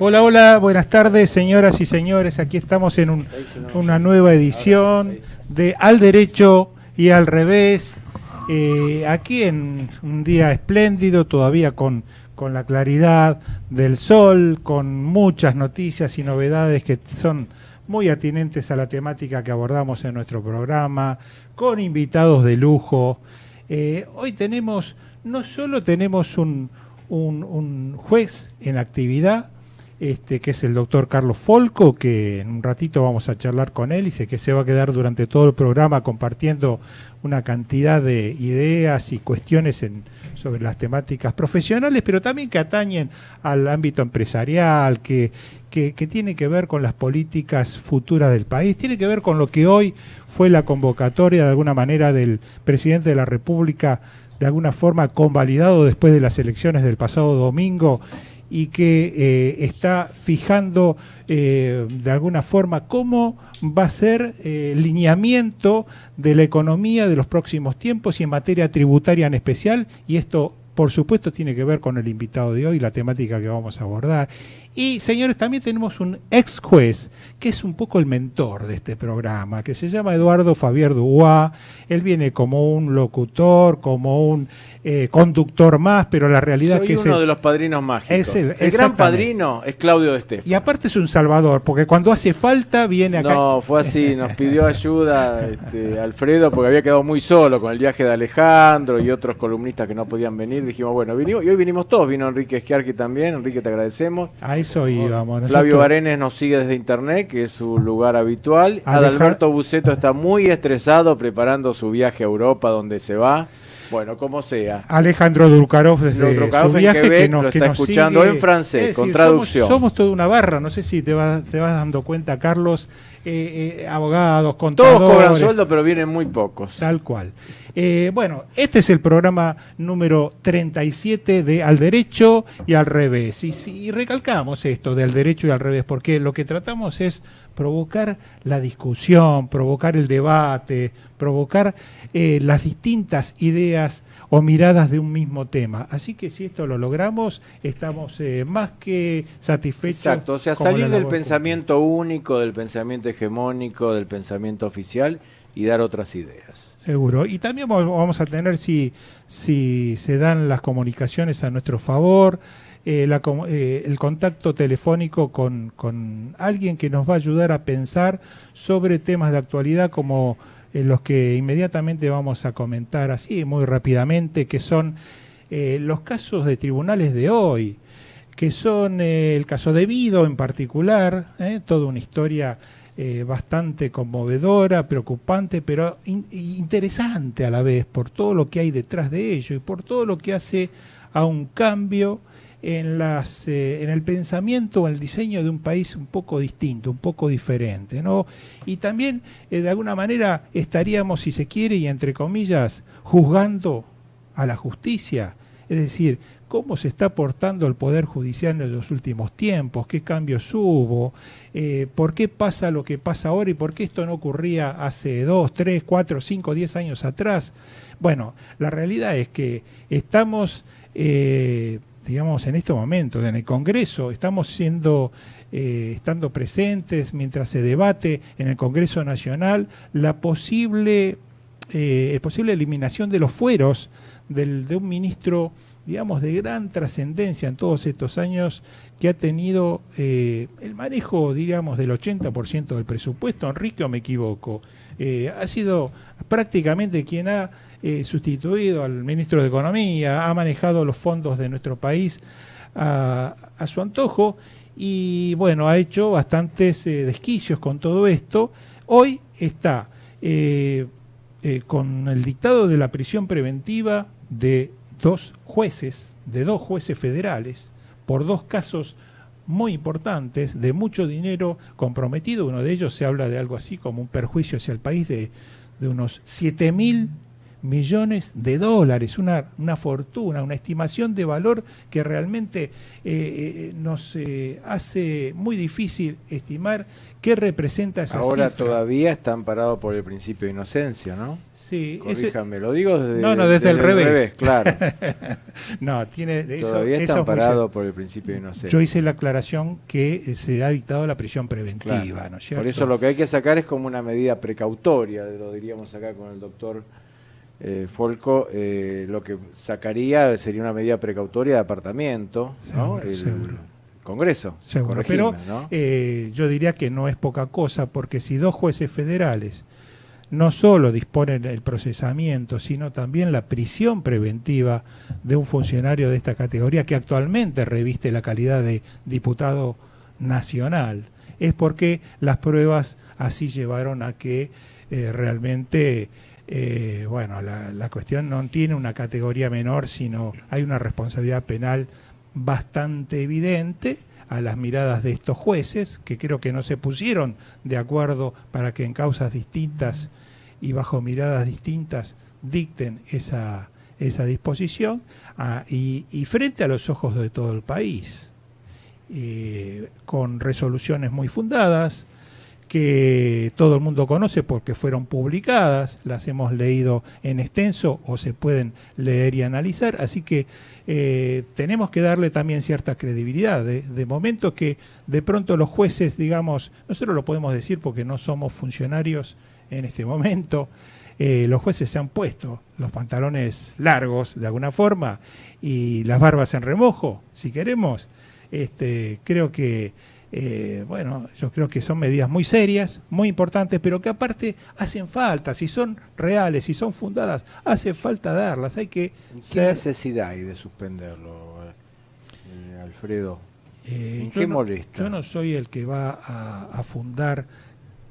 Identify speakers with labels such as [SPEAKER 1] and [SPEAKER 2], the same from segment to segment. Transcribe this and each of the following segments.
[SPEAKER 1] Hola, hola, buenas tardes, señoras y señores. Aquí estamos en una nueva edición de Al Derecho y al Revés. Aquí en un día espléndido, todavía con la claridad del sol, con muchas noticias y novedades que son muy atinentes a la temática que abordamos en nuestro programa, con invitados de lujo. Hoy no solo tenemos un juez en actividad, que es el doctor Carlos Folco, que en un ratito vamos a charlar con él y sé que se va a quedar durante todo el programa compartiendo una cantidad de ideas y cuestiones sobre las temáticas profesionales, pero también que atañen al ámbito empresarial, que tiene que ver con las políticas futuras del país, tiene que ver con lo que hoy fue la convocatoria de alguna manera del presidente de la República, de alguna forma convalidado después de las elecciones del pasado domingo, y que está fijando de alguna forma cómo va a ser el lineamiento de la economía de los próximos tiempos y en materia tributaria en especial, y esto por supuesto tiene que ver con el invitado de hoy, la temática que vamos a abordar. Y señores, también tenemos un ex juez que es un poco el mentor de este programa, que se llama Eduardo Fabier Dubois. Él viene como un locutor, como un conductor más, pero la realidad es que
[SPEAKER 2] es uno de los padrinos mágicos. El gran padrino es Claudio de Stefano.
[SPEAKER 1] Y aparte es un salvador, porque cuando hace falta viene acá.
[SPEAKER 2] No, fue así, nos pidió ayuda Alfredo, porque había quedado muy solo con el viaje de Alejandro y otros columnistas que no podían venir. Dijimos, bueno, vinimos, y hoy vinimos todos, vino Enrique Schiarchi también. Enrique, te agradecemos.
[SPEAKER 1] A eso íbamos.
[SPEAKER 2] Flavio Barenes nos sigue desde internet, que es su lugar habitual. Adalberto Buceto está muy estresado preparando su viaje a Europa, donde se va. Bueno, como sea.
[SPEAKER 1] Alejandro Durkarov desde su viaje
[SPEAKER 2] que nos está escuchando sigue en francés, con traducción.
[SPEAKER 1] Somos toda una barra, no sé si te vas dando cuenta, Carlos, abogados, contadores.
[SPEAKER 2] Todos cobran sueldo, pero vienen muy pocos.
[SPEAKER 1] Tal cual. Bueno, este es el programa número 37 de Al Derecho y al Revés. Y recalcamos esto de Al Derecho y al Revés, porque lo que tratamos es provocar la discusión, provocar el debate, provocar las distintas ideas o miradas de un mismo tema. Así que si esto lo logramos, estamos más que satisfechos.
[SPEAKER 2] Exacto, o sea, salir del pensamiento único, del pensamiento hegemónico, del pensamiento oficial y dar otras ideas.
[SPEAKER 1] Seguro. Y también vamos a tener, si se dan las comunicaciones a nuestro favor, el contacto telefónico con alguien que nos va a ayudar a pensar sobre temas de actualidad como los que inmediatamente vamos a comentar así muy rápidamente, que son los casos de tribunales de hoy, que son el caso de Vido en particular, toda una historia bastante conmovedora, preocupante, pero interesante a la vez por todo lo que hay detrás de ello y por todo lo que hace a un cambio en el pensamiento o en el diseño de un país un poco distinto, un poco diferente, ¿no? Y también, de alguna manera, estaríamos, si se quiere, y entre comillas, juzgando a la justicia, es decir, cómo se está portando el Poder Judicial en los últimos tiempos, qué cambios hubo, por qué pasa lo que pasa ahora y por qué esto no ocurría hace 2, 3, 4, 5, 10 años atrás. Bueno, la realidad es que estamos, digamos, en este momento, en el Congreso, estamos estando presentes mientras se debate en el Congreso Nacional la posible eliminación de los fueros de un ministro digamos, de gran trascendencia en todos estos años, que ha tenido el manejo, diríamos, del 80% del presupuesto. Enrique, ¿o me equivoco? Ha sido prácticamente quien ha sustituido al ministro de Economía, ha manejado los fondos de nuestro país a su antojo y, bueno, ha hecho bastantes desquicios con todo esto. Hoy está con el dictado de la prisión preventiva de dos jueces federales por dos casos muy importantes, de mucho dinero comprometido. Uno de ellos se habla de algo así como un perjuicio hacia el país de unos 7.000 millones de dólares, una fortuna, una estimación de valor que realmente nos hace muy difícil estimar qué representa esa
[SPEAKER 2] Ahora
[SPEAKER 1] cifra.
[SPEAKER 2] todavía está amparado por el principio de inocencia, ¿no?
[SPEAKER 1] Sí,
[SPEAKER 2] corríjame, lo digo
[SPEAKER 1] desde el revés.
[SPEAKER 2] Claro.
[SPEAKER 1] No,
[SPEAKER 2] Todavía está amparado por el principio de inocencia.
[SPEAKER 1] Yo hice la aclaración que se ha dictado la prisión preventiva,
[SPEAKER 2] claro.
[SPEAKER 1] ¿no es cierto?
[SPEAKER 2] Por eso lo que hay que sacar es como una medida precautoria, lo diríamos acá con el doctor Folco, lo que sacaría sería una medida precautoria de apartamiento, ¿no?
[SPEAKER 1] Seguro.
[SPEAKER 2] Congreso.
[SPEAKER 1] Seguro, pero ¿no? Yo diría que no es poca cosa, porque si dos jueces federales no solo disponen el procesamiento, sino también la prisión preventiva de un funcionario de esta categoría, que actualmente reviste la calidad de diputado nacional, es porque las pruebas así llevaron a que realmente... bueno, la cuestión no tiene una categoría menor, sino hay una responsabilidad penal bastante evidente a las miradas de estos jueces, que creo que no se pusieron de acuerdo para que en causas distintas y bajo miradas distintas dicten esa disposición, y frente a los ojos de todo el país, con resoluciones muy fundadas, que todo el mundo conoce porque fueron publicadas, las hemos leído en extenso o se pueden leer y analizar, así que tenemos que darle también cierta credibilidad. De momento que de pronto los jueces, digamos, nosotros lo podemos decir porque no somos funcionarios en este momento, los jueces se han puesto los pantalones largos de alguna forma y las barbas en remojo, si queremos. Creo que bueno, yo creo que son medidas muy serias, muy importantes, pero que aparte hacen falta, si son reales, si son fundadas, hace falta darlas. Hay que
[SPEAKER 2] ¿Qué necesidad hay de suspenderlo, Alfredo? ¿En qué molesta?
[SPEAKER 1] Yo no soy el que va a fundar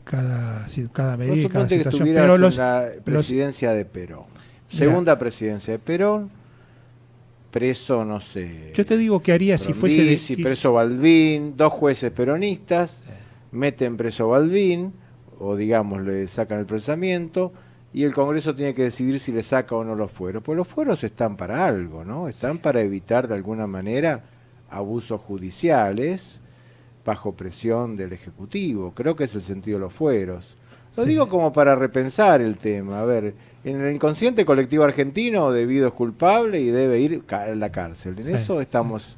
[SPEAKER 1] cada medida y cada
[SPEAKER 2] que
[SPEAKER 1] situación.
[SPEAKER 2] Pero la presidencia de Perón, segunda presidencia de Perón, preso, no sé...
[SPEAKER 1] Yo te digo que haría si fuese...
[SPEAKER 2] preso Balbín, dos jueces peronistas, meten preso Balbín, o digamos, le sacan el procesamiento, y el Congreso tiene que decidir si le saca o no los fueros. Pues los fueros están para algo, ¿no? Están para evitar de alguna manera abusos judiciales bajo presión del Ejecutivo. Creo que es el sentido de los fueros. Lo digo como para repensar el tema. A ver, en el inconsciente colectivo argentino, Debido es culpable y debe ir a la cárcel. En eso estamos.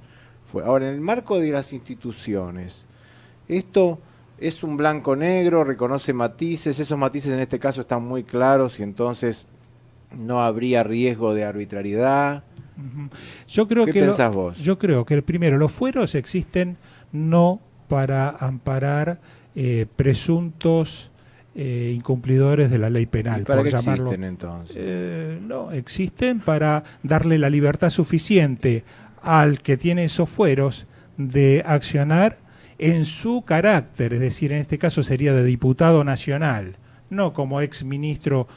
[SPEAKER 2] Ahora, en el marco de las instituciones, esto es un blanco-negro, reconoce matices. Esos matices en este caso están muy claros y entonces no habría riesgo de arbitrariedad.
[SPEAKER 1] Yo creo
[SPEAKER 2] ¿Qué pensás vos?
[SPEAKER 1] Yo creo que primero, los fueros existen no para amparar presuntos incumplidores de la ley penal,
[SPEAKER 2] ¿Y para
[SPEAKER 1] por
[SPEAKER 2] qué
[SPEAKER 1] llamarlo.
[SPEAKER 2] Existen entonces?
[SPEAKER 1] No, existen para darle la libertad suficiente al que tiene esos fueros de accionar en su carácter, es decir, en este caso sería de diputado nacional, no como ex ministro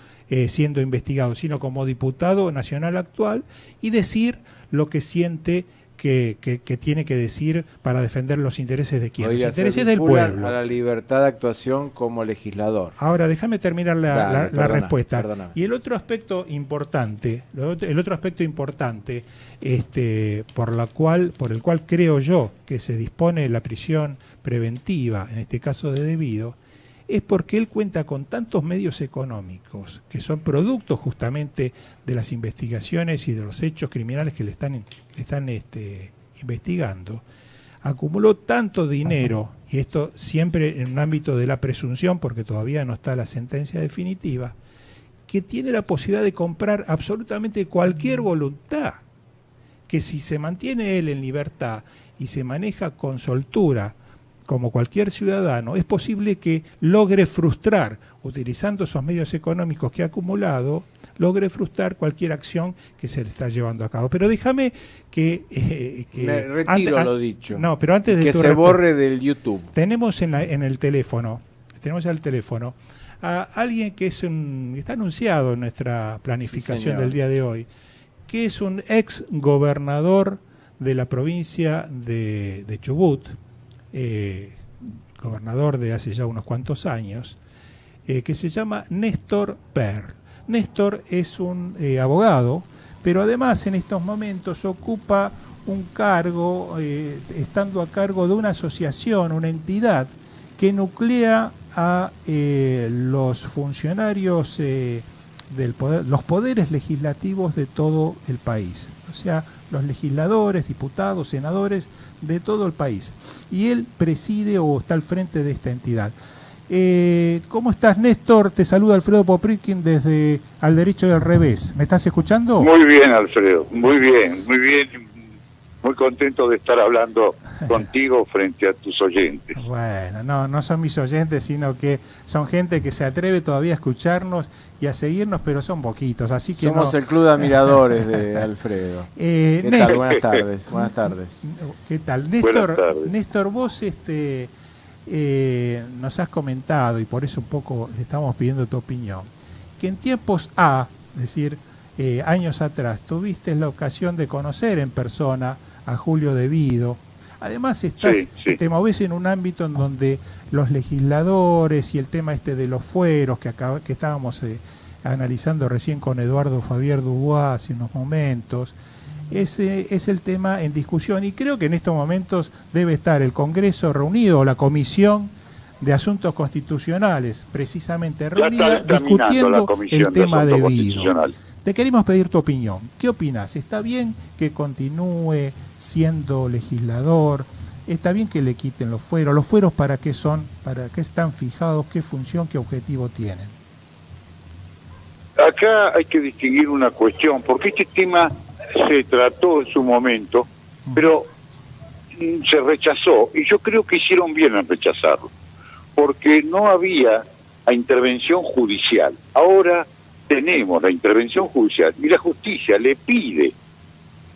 [SPEAKER 1] siendo investigado, sino como diputado nacional actual, y decir lo que siente que tiene que decir para defender los intereses de quién, los intereses del pueblo.
[SPEAKER 2] A la libertad de actuación como legislador.
[SPEAKER 1] Ahora, déjame terminar la respuesta.
[SPEAKER 2] Perdóname.
[SPEAKER 1] Y el otro aspecto importante, por el cual creo yo que se dispone la prisión preventiva, en este caso de Debido, es porque él cuenta con tantos medios económicos que son productos justamente de las investigaciones y de los hechos criminales que le están investigando. Acumuló tanto dinero, y esto siempre en un ámbito de la presunción, porque todavía no está la sentencia definitiva, que tiene la posibilidad de comprar absolutamente cualquier voluntad. que si se mantiene él en libertad y se maneja con soltura, como cualquier ciudadano, es posible que logre frustrar, utilizando esos medios económicos que ha acumulado, logre frustrar cualquier acción que se le está llevando a cabo. Pero déjame que
[SPEAKER 2] me retiro lo dicho.
[SPEAKER 1] No, pero antes de
[SPEAKER 2] que se borre del YouTube.
[SPEAKER 1] Tenemos en el teléfono, a alguien que está anunciado en nuestra planificación del día de hoy, que es un ex gobernador de la provincia de Chubut, gobernador de hace ya unos cuantos años, que se llama Néstor Per. Néstor es un abogado, pero además en estos momentos ocupa un cargo, estando a cargo de una asociación, una entidad que nuclea a los funcionarios del poder, los poderes legislativos de todo el país, o sea, los legisladores, diputados, senadores de todo el país. Y él preside o está al frente de esta entidad. ¿Cómo estás, Néstor? Te saluda Alfredo Poprikin desde Al Derecho y al Revés. ¿Me estás escuchando?
[SPEAKER 3] Muy bien, Alfredo, muy bien, muy bien. Muy contento de estar hablando contigo frente a tus oyentes.
[SPEAKER 1] Bueno, no son mis oyentes, sino que son gente que se atreve todavía a escucharnos y a seguirnos, pero son poquitos, así que
[SPEAKER 2] somos el club de admiradores de Alfredo. ¿Qué tal? Buenas tardes. Buenas tardes.
[SPEAKER 1] ¿Qué tal? Néstor, vos nos has comentado, y por eso un poco estamos pidiendo tu opinión, que en tiempos es decir, años atrás, tuviste la ocasión de conocer en persona a Julio De Vido. Además te movés en un ámbito en donde los legisladores y el tema de los fueros que estábamos analizando recién con Eduardo Fabier Dubois hace unos momentos, ese es el tema en discusión, y creo que en estos momentos debe estar el Congreso reunido, o la Comisión de Asuntos Constitucionales precisamente reunida, discutiendo el tema de Vido. Te queremos pedir tu opinión. ¿Qué opinas? ¿Está bien que continúe siendo legislador? ¿Está bien que le quiten los fueros? ¿Los fueros para qué son? ¿Para qué están fijados? ¿Qué función, qué objetivo tienen?
[SPEAKER 3] Acá hay que distinguir una cuestión, porque este tema se trató en su momento, pero se rechazó, y yo creo que hicieron bien en rechazarlo, porque no había intervención judicial. Ahora tenemos la intervención judicial y la justicia le pide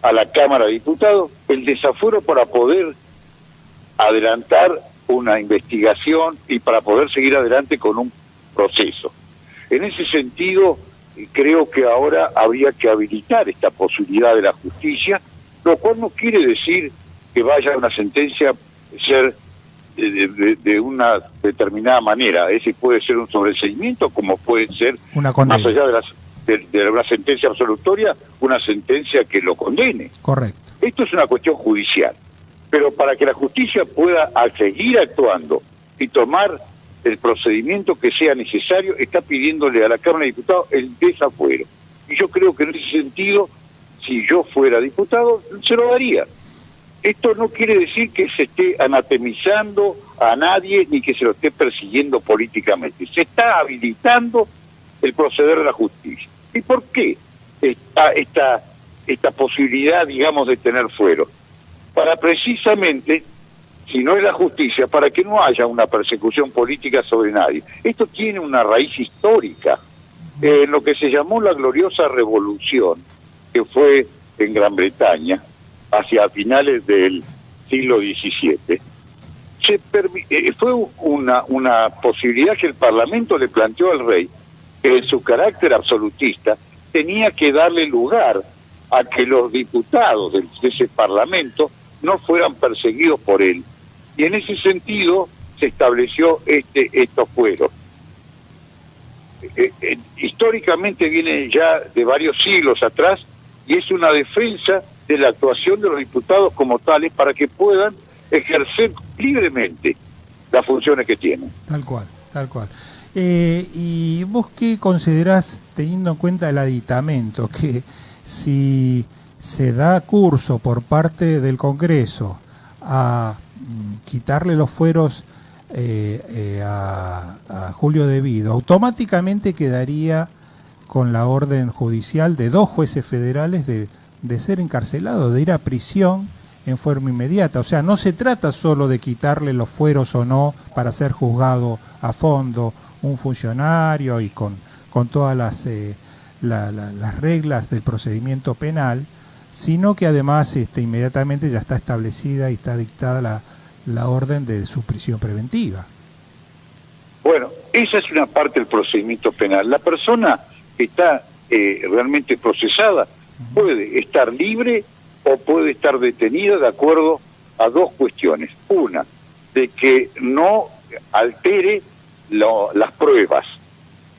[SPEAKER 3] a la Cámara de Diputados el desafuero para poder adelantar una investigación y para poder seguir adelante con un proceso. En ese sentido, creo que ahora habría que habilitar esta posibilidad de la justicia, lo cual no quiere decir que vaya una sentencia ser de una determinada manera. Ese puede ser un sobreseimiento, como puede ser, más allá de una sentencia absolutoria, una sentencia que lo condene.
[SPEAKER 1] Correcto.
[SPEAKER 3] Esto es una cuestión judicial, pero para que la justicia pueda seguir actuando y tomar el procedimiento que sea necesario, está pidiéndole a la Cámara de Diputados el desafuero. Y yo creo que en ese sentido, si yo fuera diputado, se lo daría. Esto no quiere decir que se esté anatemizando a nadie ni que se lo esté persiguiendo políticamente. Se está habilitando el proceder de la justicia. ¿Y por qué esta posibilidad, digamos, de tener fuero? Para precisamente, si no es la justicia, para que no haya una persecución política sobre nadie. Esto tiene una raíz histórica. En lo que se llamó la gloriosa revolución, que fue en Gran Bretaña, hacia finales del siglo XVII, fue una posibilidad que el Parlamento le planteó al rey, que en su carácter absolutista tenía que darle lugar a que los diputados de ese Parlamento no fueran perseguidos por él. Y en ese sentido se estableció estos fueros. Históricamente viene ya de varios siglos atrás, y es una defensa de la actuación de los diputados como tales para que puedan ejercer libremente las funciones que tienen.
[SPEAKER 1] Tal cual, tal cual. ¿Y vos qué considerás, teniendo en cuenta el aditamento, que si se da curso por parte del Congreso a quitarle los fueros a Julio De Vido, automáticamente quedaría con la orden judicial de 2 jueces federales de de ser encarcelado, de ir a prisión en forma inmediata. O sea, no se trata solo de quitarle los fueros o no para ser juzgado a fondo un funcionario y con todas las reglas del procedimiento penal, sino que además inmediatamente ya está establecida y está dictada la orden de su prisión preventiva.
[SPEAKER 3] Bueno, esa es una parte del procedimiento penal. La persona que está realmente procesada puede estar libre o puede estar detenida de acuerdo a dos cuestiones. Una, de que no altere las pruebas.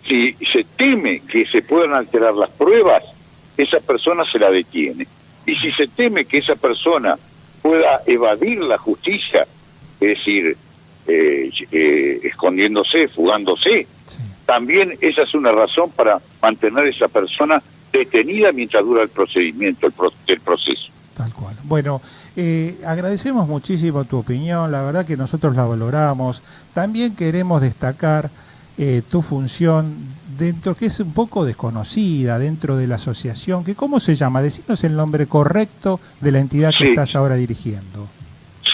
[SPEAKER 3] Si se teme que se puedan alterar las pruebas, esa persona se la detiene. Y si se teme que esa persona pueda evadir la justicia, es decir, escondiéndose, fugándose, sí, también esa es una razón para mantener a esa persona detenida mientras dura el procedimiento, el proceso.
[SPEAKER 1] Tal cual. Bueno, agradecemos muchísimo tu opinión, la verdad que nosotros la valoramos. También queremos destacar tu función dentro, que es un poco desconocida dentro de la asociación, que ¿cómo se llama? Decinos el nombre correcto de la entidad que estás ahora dirigiendo.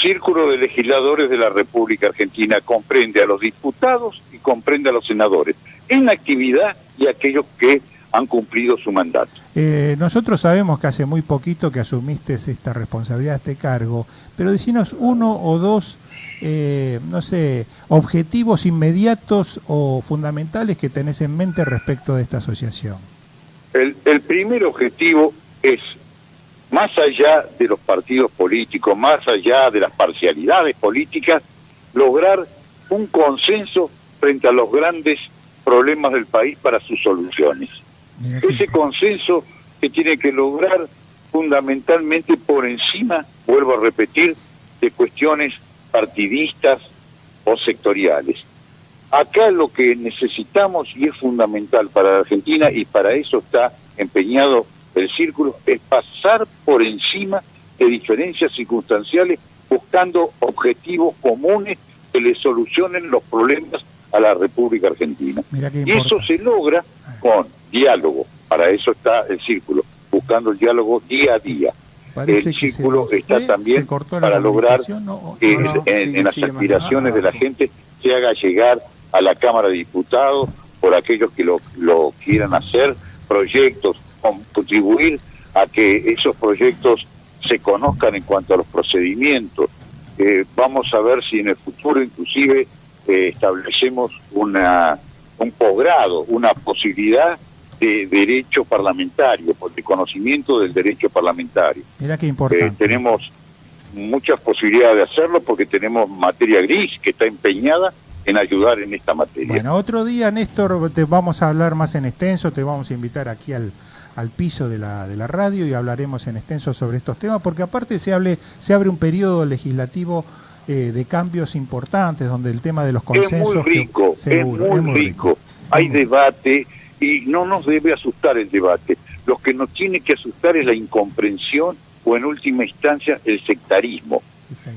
[SPEAKER 3] Círculo de Legisladores de la República Argentina comprende a los diputados y comprende a los senadores en la actividad y a aquellos que han cumplido su mandato.
[SPEAKER 1] Nosotros sabemos que hace muy poquito que asumiste esta responsabilidad, este cargo, pero decinos uno o dos, no sé, objetivos inmediatos o fundamentales que tenés en mente respecto de esta asociación.
[SPEAKER 3] El primer objetivo es, más allá de los partidos políticos, más allá de las parcialidades políticas, lograr un consenso frente a los grandes problemas del país para sus soluciones. Ese consenso se tiene que lograr fundamentalmente por encima, vuelvo a repetir, de cuestiones partidistas o sectoriales. Acá lo que necesitamos, y es fundamental para la Argentina, y para eso está empeñado el Círculo, es pasar por encima de diferencias circunstanciales buscando objetivos comunes que le solucionen los problemas a la República Argentina. Y eso se logra con diálogo. Para eso está el Círculo, buscando el diálogo día a día. El Círculo está también para lograr que en las aspiraciones de la gente se haga llegar a la Cámara de Diputados, por aquellos que lo quieran hacer, proyectos, contribuir a que esos proyectos se conozcan en cuanto a los procedimientos. Vamos a ver si en el futuro inclusive establecemos un posgrado, una posibilidad de derecho parlamentario, de conocimiento del derecho parlamentario.
[SPEAKER 1] Mira qué importante.
[SPEAKER 3] Tenemos muchas posibilidades de hacerlo porque tenemos materia gris que está empeñada en ayudar en esta materia.
[SPEAKER 1] Bueno, otro día, Néstor, te vamos a hablar más en extenso, te vamos a invitar aquí al piso de la radio y hablaremos en extenso sobre estos temas, porque aparte se abre un periodo legislativo de cambios importantes, donde el tema de los consensos...
[SPEAKER 3] Es muy rico, es muy rico. Hay debate y no nos debe asustar el debate. Lo que nos tiene que asustar es la incomprensión o en última instancia el sectarismo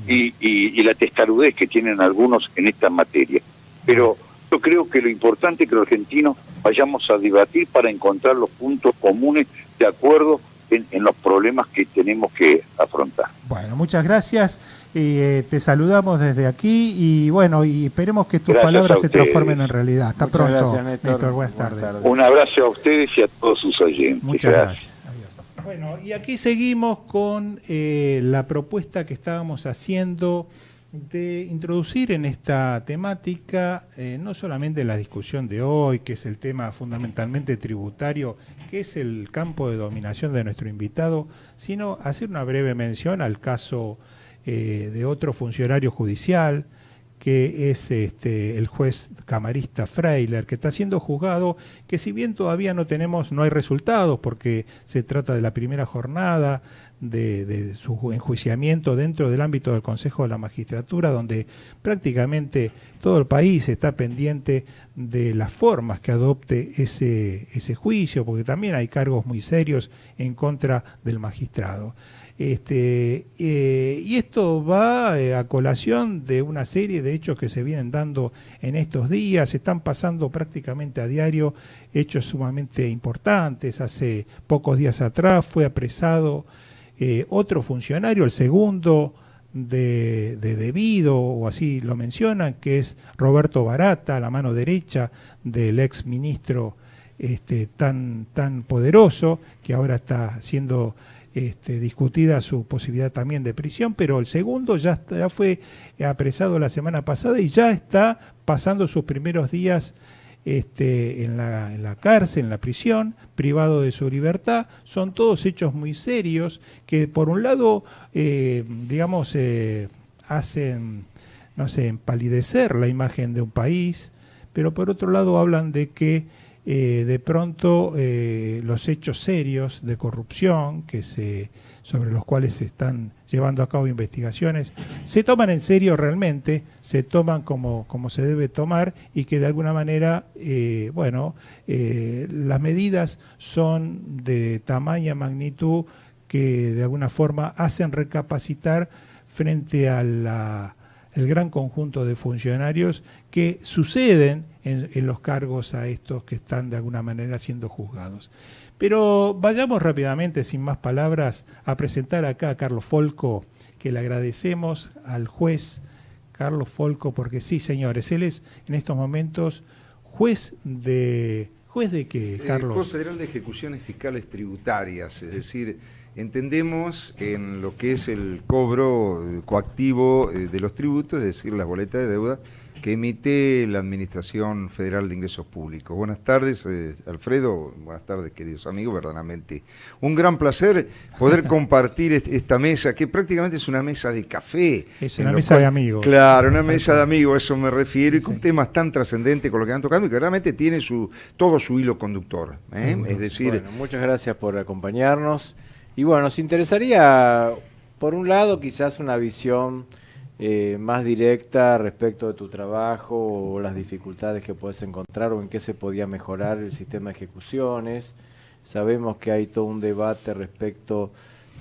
[SPEAKER 3] y la testarudez que tienen algunos en esta materia. Pero yo creo que lo importante es que los argentinos vayamos a debatir para encontrar los puntos comunes de acuerdo en los problemas que tenemos que afrontar.
[SPEAKER 1] Bueno, muchas gracias. Te saludamos desde aquí y bueno, y esperemos que tus palabras se transformen en realidad. Hasta pronto,
[SPEAKER 2] gracias, Néstor.
[SPEAKER 1] Buenas tardes.
[SPEAKER 3] Un abrazo a ustedes y a todos sus oyentes.
[SPEAKER 1] Muchas gracias. Adiós. Bueno, y aquí seguimos con la propuesta que estábamos haciendo de introducir en esta temática no solamente la discusión de hoy, que es el tema fundamentalmente tributario, que es el campo de dominación de nuestro invitado, sino hacer una breve mención al caso de otro funcionario judicial, que es el juez camarista Freiler, que está siendo juzgado, que si bien todavía no hay resultados, porque se trata de la primera jornada de su enjuiciamiento dentro del ámbito del Consejo de la Magistratura, donde prácticamente todo el país está pendiente de las formas que adopte ese juicio, porque también hay cargos muy serios en contra del magistrado. Y esto va a colación de una serie de hechos que se vienen dando en estos días. Están pasando prácticamente a diario hechos sumamente importantes. Hace pocos días atrás fue apresado otro funcionario, el segundo de Debido, o así lo mencionan, que es Roberto Barata, la mano derecha del ex ministro tan poderoso, que ahora está siendo discutida su posibilidad también de prisión, pero el segundo ya fue apresado la semana pasada y ya está pasando sus primeros días en la cárcel, en la prisión, privado de su libertad. Son todos hechos muy serios que por un lado, hacen, no sé, empalidecer la imagen de un país, pero por otro lado hablan de que de pronto los hechos serios de corrupción sobre los cuales se están llevando a cabo investigaciones se toman en serio realmente, se toman como se debe tomar, y que de alguna manera las medidas son de tamaña magnitud que de alguna forma hacen recapacitar frente a el gran conjunto de funcionarios que suceden en los cargos a estos que están de alguna manera siendo juzgados. Pero vayamos rápidamente, sin más palabras, a presentar acá a Carlos Folco, que le agradecemos al juez Carlos Folco, porque sí, señores, él es en estos momentos ¿juez de qué, Carlos?
[SPEAKER 4] Juez Federal de Ejecuciones Fiscales Tributarias, es decir, entendemos en lo que es el cobro coactivo de los tributos, es decir, las boletas de deuda que emite la Administración Federal de Ingresos Públicos. Buenas tardes, Alfredo, buenas tardes, queridos amigos, verdaderamente un gran placer poder compartir esta mesa, que prácticamente es una mesa de café.
[SPEAKER 1] Es una mesa de amigos.
[SPEAKER 4] Claro, una mesa de amigos, eso me refiero, y con temas tan trascendentes con lo que van tocando, y que realmente tiene todo su hilo conductor. Es decir...
[SPEAKER 2] Bueno, muchas gracias por acompañarnos. Y bueno, nos interesaría, por un lado, quizás una visión más directa respecto de tu trabajo o las dificultades que puedes encontrar o en qué se podía mejorar el sistema de ejecuciones. Sabemos que hay todo un debate respecto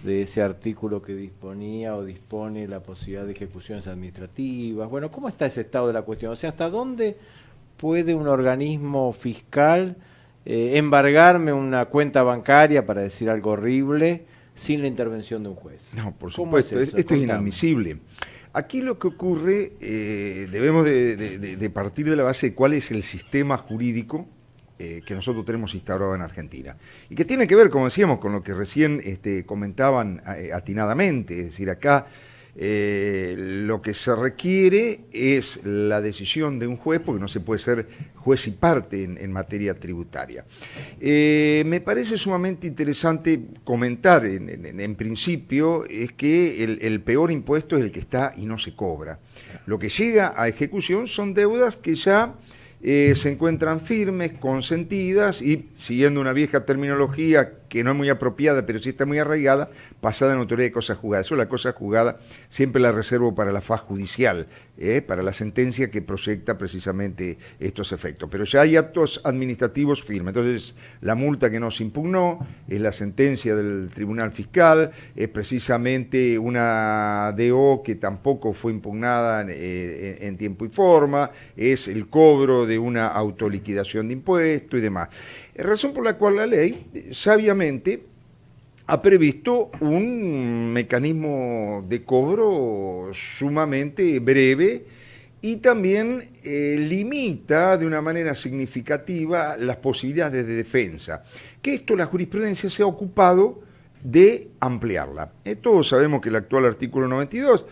[SPEAKER 2] de ese artículo que disponía o dispone la posibilidad de ejecuciones administrativas. Bueno, ¿cómo está ese estado de la cuestión? O sea, ¿hasta dónde puede un organismo fiscal embargarme una cuenta bancaria, para decir algo horrible, sin la intervención de un juez?
[SPEAKER 4] No, por supuesto, esto es inadmisible. Aquí lo que ocurre, debemos de partir de la base de cuál es el sistema jurídico que nosotros tenemos instaurado en Argentina. Y que tiene que ver, como decíamos, con lo que recién comentaban atinadamente. Es decir, acá lo que se requiere es la decisión de un juez, porque no se puede ser juez y parte en materia tributaria. Me parece sumamente interesante comentar, en principio, es que el peor impuesto es el que está y no se cobra. Lo que llega a ejecución son deudas que ya se encuentran firmes, consentidas y, siguiendo una vieja terminología que no es muy apropiada, pero sí está muy arraigada, pasada en autoridad de cosa juzgada. Eso, la cosa juzgada, siempre la reservo para la faz judicial, para la sentencia que proyecta precisamente estos efectos. Pero ya hay actos administrativos firmes. Entonces, la multa que nos impugnó es la sentencia del Tribunal Fiscal, es precisamente una DO que tampoco fue impugnada en tiempo y forma, es el cobro de una autoliquidación de impuestos y demás. Razón por la cual la ley, sabiamente, ha previsto un mecanismo de cobro sumamente breve y también limita de una manera significativa las posibilidades de defensa. Que esto la jurisprudencia se ha ocupado de ampliarla. Todos sabemos que el actual artículo 92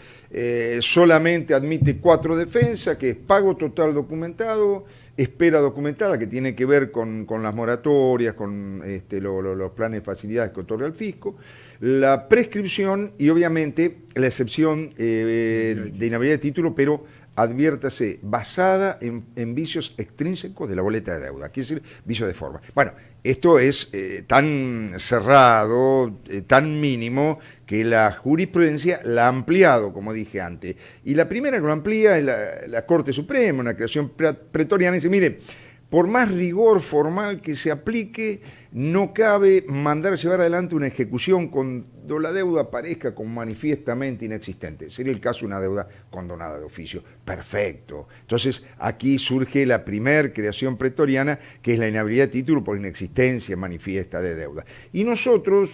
[SPEAKER 4] solamente admite 4 defensas, que es pago total documentado, espera documentada, que tiene que ver con las moratorias, con los planes de facilidades que otorga el fisco, la prescripción y obviamente la excepción de inhabilidad de título, pero adviértase, basada en vicios extrínsecos de la boleta de deuda, quiere decir vicios de forma. Bueno, esto es tan cerrado, tan mínimo, que la jurisprudencia la ha ampliado, como dije antes. Y la primera que lo amplía es la Corte Suprema, una creación pretoriana, y dice, mire, por más rigor formal que se aplique, no cabe mandar llevar adelante una ejecución con cuando la deuda aparezca como manifiestamente inexistente. Sería el caso de una deuda condonada de oficio. Perfecto. Entonces, aquí surge la primer creación pretoriana, que es la inhabilidad de título por inexistencia manifiesta de deuda. Y nosotros,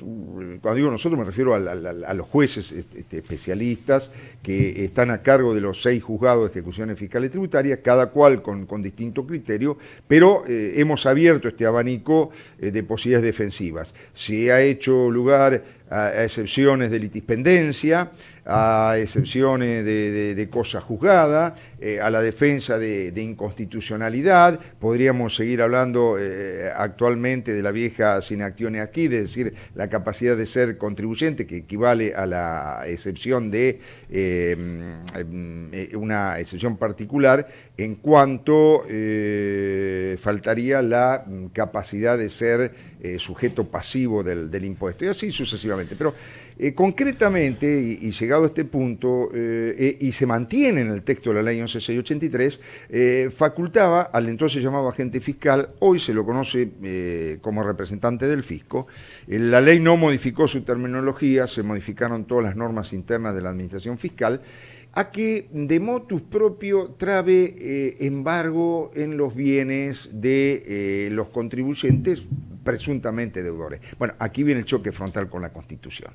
[SPEAKER 4] cuando digo nosotros me refiero a los jueces especialistas que están a cargo de los 6 juzgados de ejecuciones fiscales y tributarias, cada cual con distinto criterio, pero hemos abierto este abanico de posibilidades defensivas. Se ha hecho lugar a excepciones de litispendencia, a excepciones de cosa juzgada, a la defensa de inconstitucionalidad. Podríamos seguir hablando actualmente de la vieja sine actione aquí, es decir, la capacidad de ser contribuyente, que equivale a la excepción de una excepción particular, en cuanto faltaría la capacidad de ser sujeto pasivo del impuesto, y así sucesivamente. Pero concretamente, y llegado a este punto, y se mantiene en el texto de la ley 11.683, facultaba al entonces llamado agente fiscal, hoy se lo conoce como representante del fisco. La ley no modificó su terminología, se modificaron todas las normas internas de la administración fiscal, a que de motus propio trabe embargo en los bienes de los contribuyentes presuntamente deudores. Bueno, aquí viene el choque frontal con la Constitución.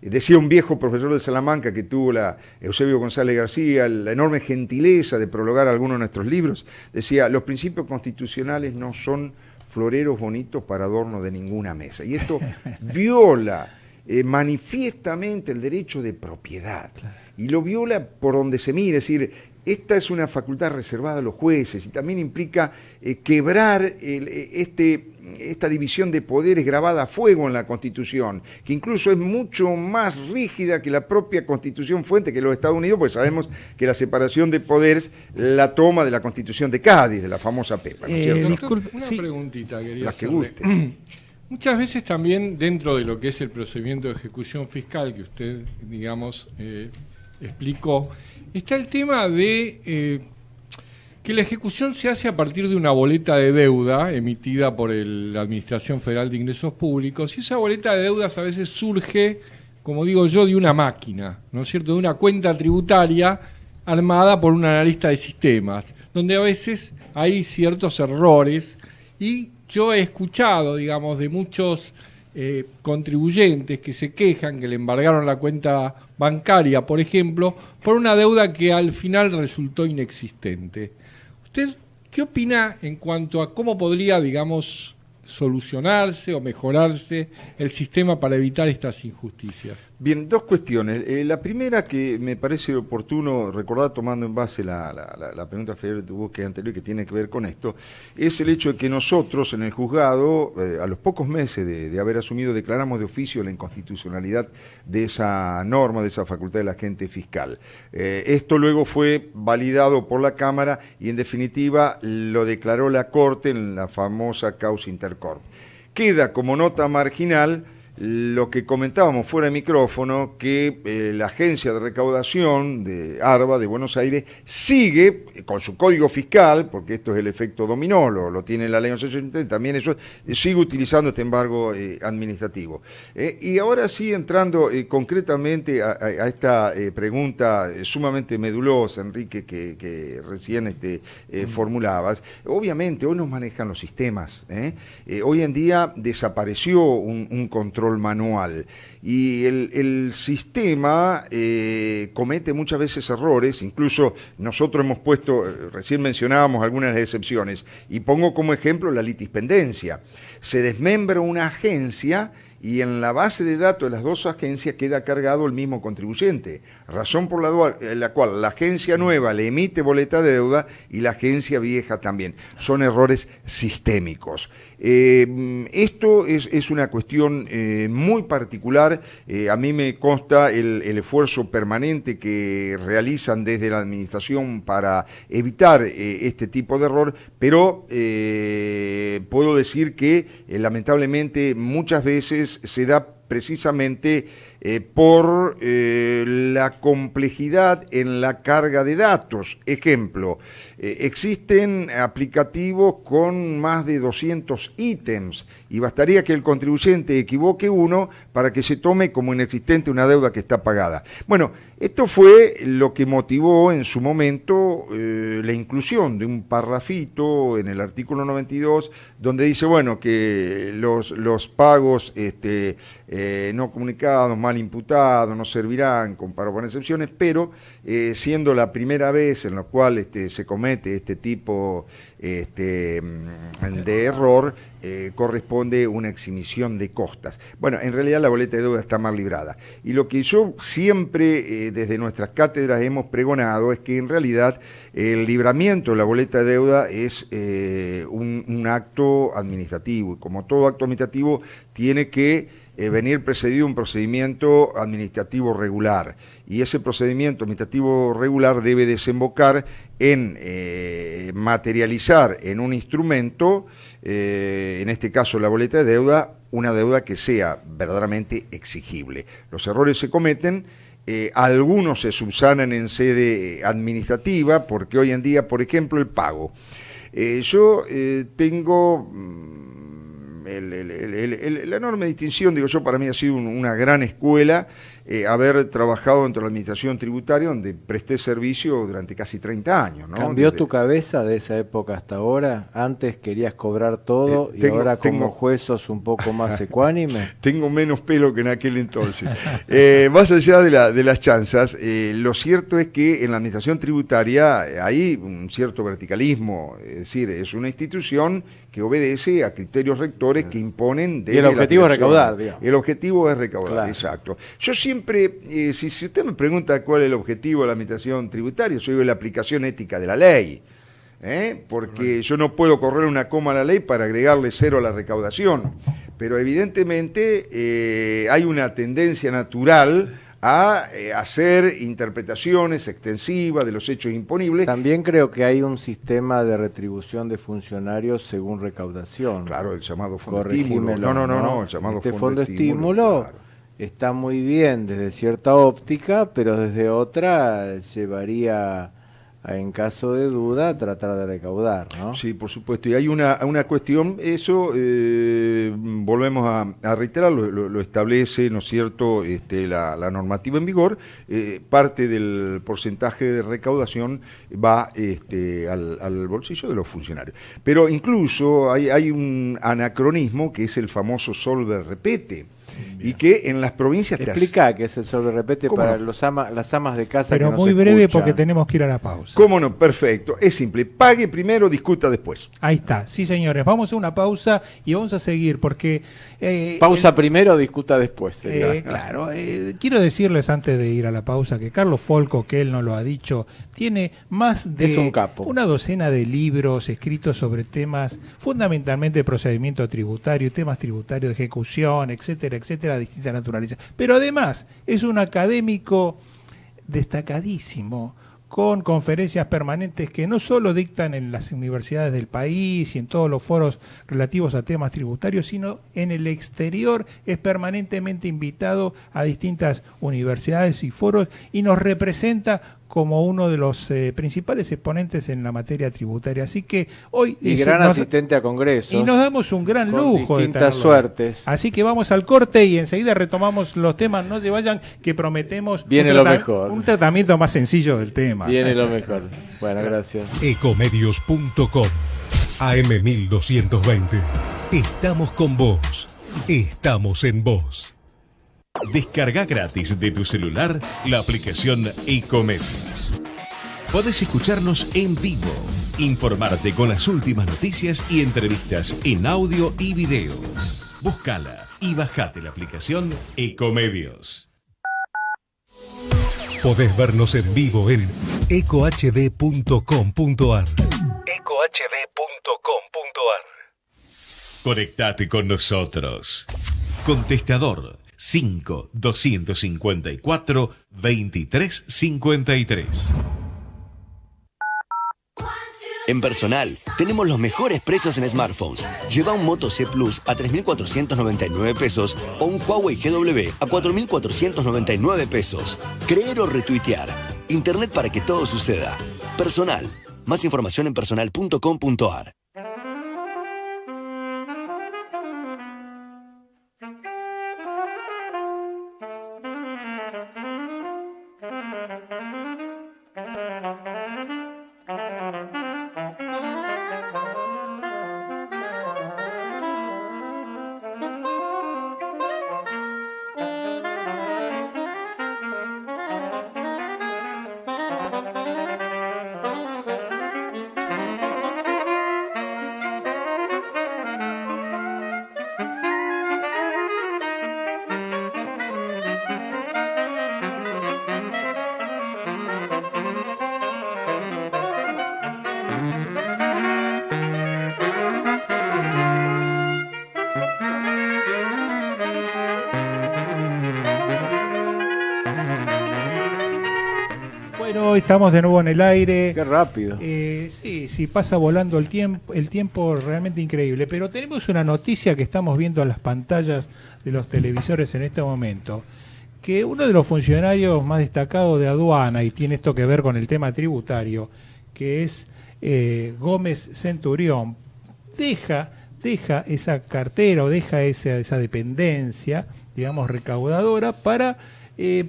[SPEAKER 4] Decía un viejo profesor de Salamanca que tuvo Eusebio González García la enorme gentileza de prologar algunos de nuestros libros, decía: los principios constitucionales no son floreros bonitos para adorno de ninguna mesa. Y esto viola manifiestamente el derecho de propiedad. Y lo viola por donde se mire, es decir, esta es una facultad reservada a los jueces y también implica quebrar esta división de poderes grabada a fuego en la Constitución, que incluso es mucho más rígida que la propia Constitución fuente que los Estados Unidos, pues sabemos que la separación de poderes la toma de la Constitución de Cádiz, de la famosa PEPA, ¿no es cierto?
[SPEAKER 5] Disculpe, una preguntita quería hacerle.
[SPEAKER 4] Que guste.
[SPEAKER 5] Muchas veces también dentro de lo que es el procedimiento de ejecución fiscal que usted, digamos, explicó, está el tema de que la ejecución se hace a partir de una boleta de deuda emitida por la Administración Federal de Ingresos Públicos, y esa boleta de deudas a veces surge, como digo yo, de una máquina, ¿no es cierto?, de una cuenta tributaria armada por un analista de sistemas, donde a veces hay ciertos errores, y yo he escuchado, digamos, de muchos contribuyentes que se quejan que le embargaron la cuenta bancaria, por ejemplo, por una deuda que al final resultó inexistente. ¿Usted qué opina en cuanto a cómo podría, digamos, solucionarse o mejorarse el sistema para evitar estas injusticias?
[SPEAKER 4] Bien, dos cuestiones. La primera, que me parece oportuno recordar tomando en base la pregunta federal de tu búsqueda anterior, que tiene que ver con esto, es el hecho de que nosotros en el juzgado, a los pocos meses de haber asumido, declaramos de oficio la inconstitucionalidad de esa norma, de esa facultad del agente fiscal. Esto luego fue validado por la Cámara y en definitiva lo declaró la Corte en la famosa causa Intercorp. Queda como nota marginal lo que comentábamos fuera de micrófono, que la agencia de recaudación de ARBA de Buenos Aires sigue con su código fiscal, porque esto es el efecto dominó, lo tiene la ley 1180, también eso sigue utilizando este embargo administrativo. Y ahora sí, entrando concretamente a esta pregunta sumamente medulosa, Enrique, que recién formulabas, obviamente hoy nos manejan los sistemas. Hoy en día desapareció un control manual y el sistema comete muchas veces errores. Incluso nosotros hemos puesto, recién mencionábamos algunas de las excepciones, y pongo como ejemplo la litispendencia. Se desmembra una agencia y en la base de datos de las dos agencias queda cargado el mismo contribuyente, razón por la cual la agencia nueva le emite boleta de deuda y la agencia vieja también. Son errores sistémicos. Esto es una cuestión muy particular. A mí me consta el esfuerzo permanente que realizan desde la administración para evitar este tipo de error, pero puedo decir que lamentablemente muchas veces se da precisamente por la complejidad en la carga de datos. Ejemplo, existen aplicativos con más de 200 ítems y bastaría que el contribuyente equivoque uno para que se tome como inexistente una deuda que está pagada. Bueno, esto fue lo que motivó en su momento la inclusión de un parrafito en el artículo 92, donde dice, bueno, que los pagos no comunicados, mal imputados, no servirán, comparo con excepciones, pero siendo la primera vez en la cual se comete este tipo de error, corresponde una exhibición de costas. Bueno, en realidad la boleta de deuda está mal librada. Y lo que yo siempre, desde nuestras cátedras, hemos pregonado es que en realidad el libramiento de la boleta de deuda es un acto administrativo. Y como todo acto administrativo, tiene que venir precedido de un procedimiento administrativo regular. Y ese procedimiento administrativo regular debe desembocar en materializar en un instrumento, en este caso la boleta de deuda, una deuda que sea verdaderamente exigible. Los errores se cometen, algunos se subsanan en sede administrativa, porque hoy en día, por ejemplo, el pago. Yo tengo la enorme distinción, digo yo, para mí ha sido una gran escuela haber trabajado dentro de la administración tributaria, donde presté servicio durante casi 30 años, ¿no?
[SPEAKER 2] ¿Cambió tu cabeza de esa época hasta ahora? Antes querías cobrar todo y ahora como juez sos un poco más ecuánime.
[SPEAKER 4] Tengo menos pelo que en aquel entonces. Más allá de las chanzas, lo cierto es que en la administración tributaria hay un cierto verticalismo, es decir, es una institución que obedece a criterios rectores que imponen...
[SPEAKER 2] Y el objetivo es recaudar, digamos.
[SPEAKER 4] El objetivo es recaudar,
[SPEAKER 2] claro. Exacto.
[SPEAKER 4] Yo siempre, si usted me pregunta cuál es el objetivo de la administración tributaria, yo digo la aplicación ética de la ley, porque yo no puedo correr una coma a la ley para agregarle 0 a la recaudación, pero evidentemente hay una tendencia natural a hacer interpretaciones extensivas de los hechos imponibles.
[SPEAKER 2] También creo que hay un sistema de retribución de funcionarios según recaudación.
[SPEAKER 4] Claro, el llamado fondo estímulo. No, el llamado
[SPEAKER 2] fondo estímulo. Claro. Está muy bien desde cierta óptica, pero desde otra llevaría, en caso de duda, a tratar de recaudar, ¿no?
[SPEAKER 4] Sí, por supuesto. Y hay una cuestión, eso volvemos a reiterarlo, lo establece, ¿no es cierto?, la normativa en vigor. Parte del porcentaje de recaudación va al bolsillo de los funcionarios. Pero incluso hay un anacronismo que es el famoso solve repete. Y que en las provincias...
[SPEAKER 2] Explica qué es el solve repete para las amas de casa.
[SPEAKER 1] Pero
[SPEAKER 2] que
[SPEAKER 1] muy breve porque tenemos que ir a la pausa.
[SPEAKER 4] ¿Cómo no? Perfecto. Es simple. Pague primero, discuta después.
[SPEAKER 1] Ahí está. Sí, señores. Vamos a una pausa y vamos a seguir porque...
[SPEAKER 2] pausa primero, discuta después.
[SPEAKER 1] Claro. Quiero decirles antes de ir a la pausa que Carlos Folco, que él no lo ha dicho, tiene más de una docena de libros escritos sobre temas fundamentalmente de procedimiento tributario, temas tributarios de ejecución, etcétera, etcétera, de distintas naturalezas. Pero además es un académico destacadísimo, con conferencias permanentes que no solo dictan en las universidades del país y en todos los foros relativos a temas tributarios, sino en el exterior es permanentemente invitado a distintas universidades y foros y nos representa como uno de los principales exponentes en la materia tributaria. Así que hoy...
[SPEAKER 2] Y gran asistente a congresos.
[SPEAKER 1] Y nos damos un gran lujo
[SPEAKER 2] de distintas suertes.
[SPEAKER 1] Así que vamos al corte y enseguida retomamos los temas. No se vayan, que prometemos
[SPEAKER 2] viene lo mejor.
[SPEAKER 1] Un tratamiento más sencillo del tema.
[SPEAKER 2] Viene lo mejor. Bueno, gracias.
[SPEAKER 6] Ecomedios.com AM1220. Estamos con vos. Estamos en vos. Descarga gratis de tu celular la aplicación Ecomedios. Podés escucharnos en vivo, informarte con las últimas noticias y entrevistas en audio y video. Búscala y bajate la aplicación Ecomedios. Podés vernos en vivo en ecohd.com.ar. Conectate con nosotros. Contestador 5-254-2353.
[SPEAKER 7] En Personal, tenemos los mejores precios en smartphones. Lleva un Moto C Plus a 3.499 pesos o un Huawei GW a 4.499 pesos. Creer o retuitear. Internet para que todo suceda. Personal. Más información en personal.com.ar.
[SPEAKER 1] estamos de nuevo en el aire.
[SPEAKER 2] Qué rápido.
[SPEAKER 1] Sí, pasa volando el tiempo realmente increíble. Pero tenemos una noticia que estamos viendo en las pantallas de los televisores en este momento, que uno de los funcionarios más destacados de aduana, y tiene esto que ver con el tema tributario, que es Gómez Centurión, deja esa cartera o deja esa dependencia, digamos, recaudadora, para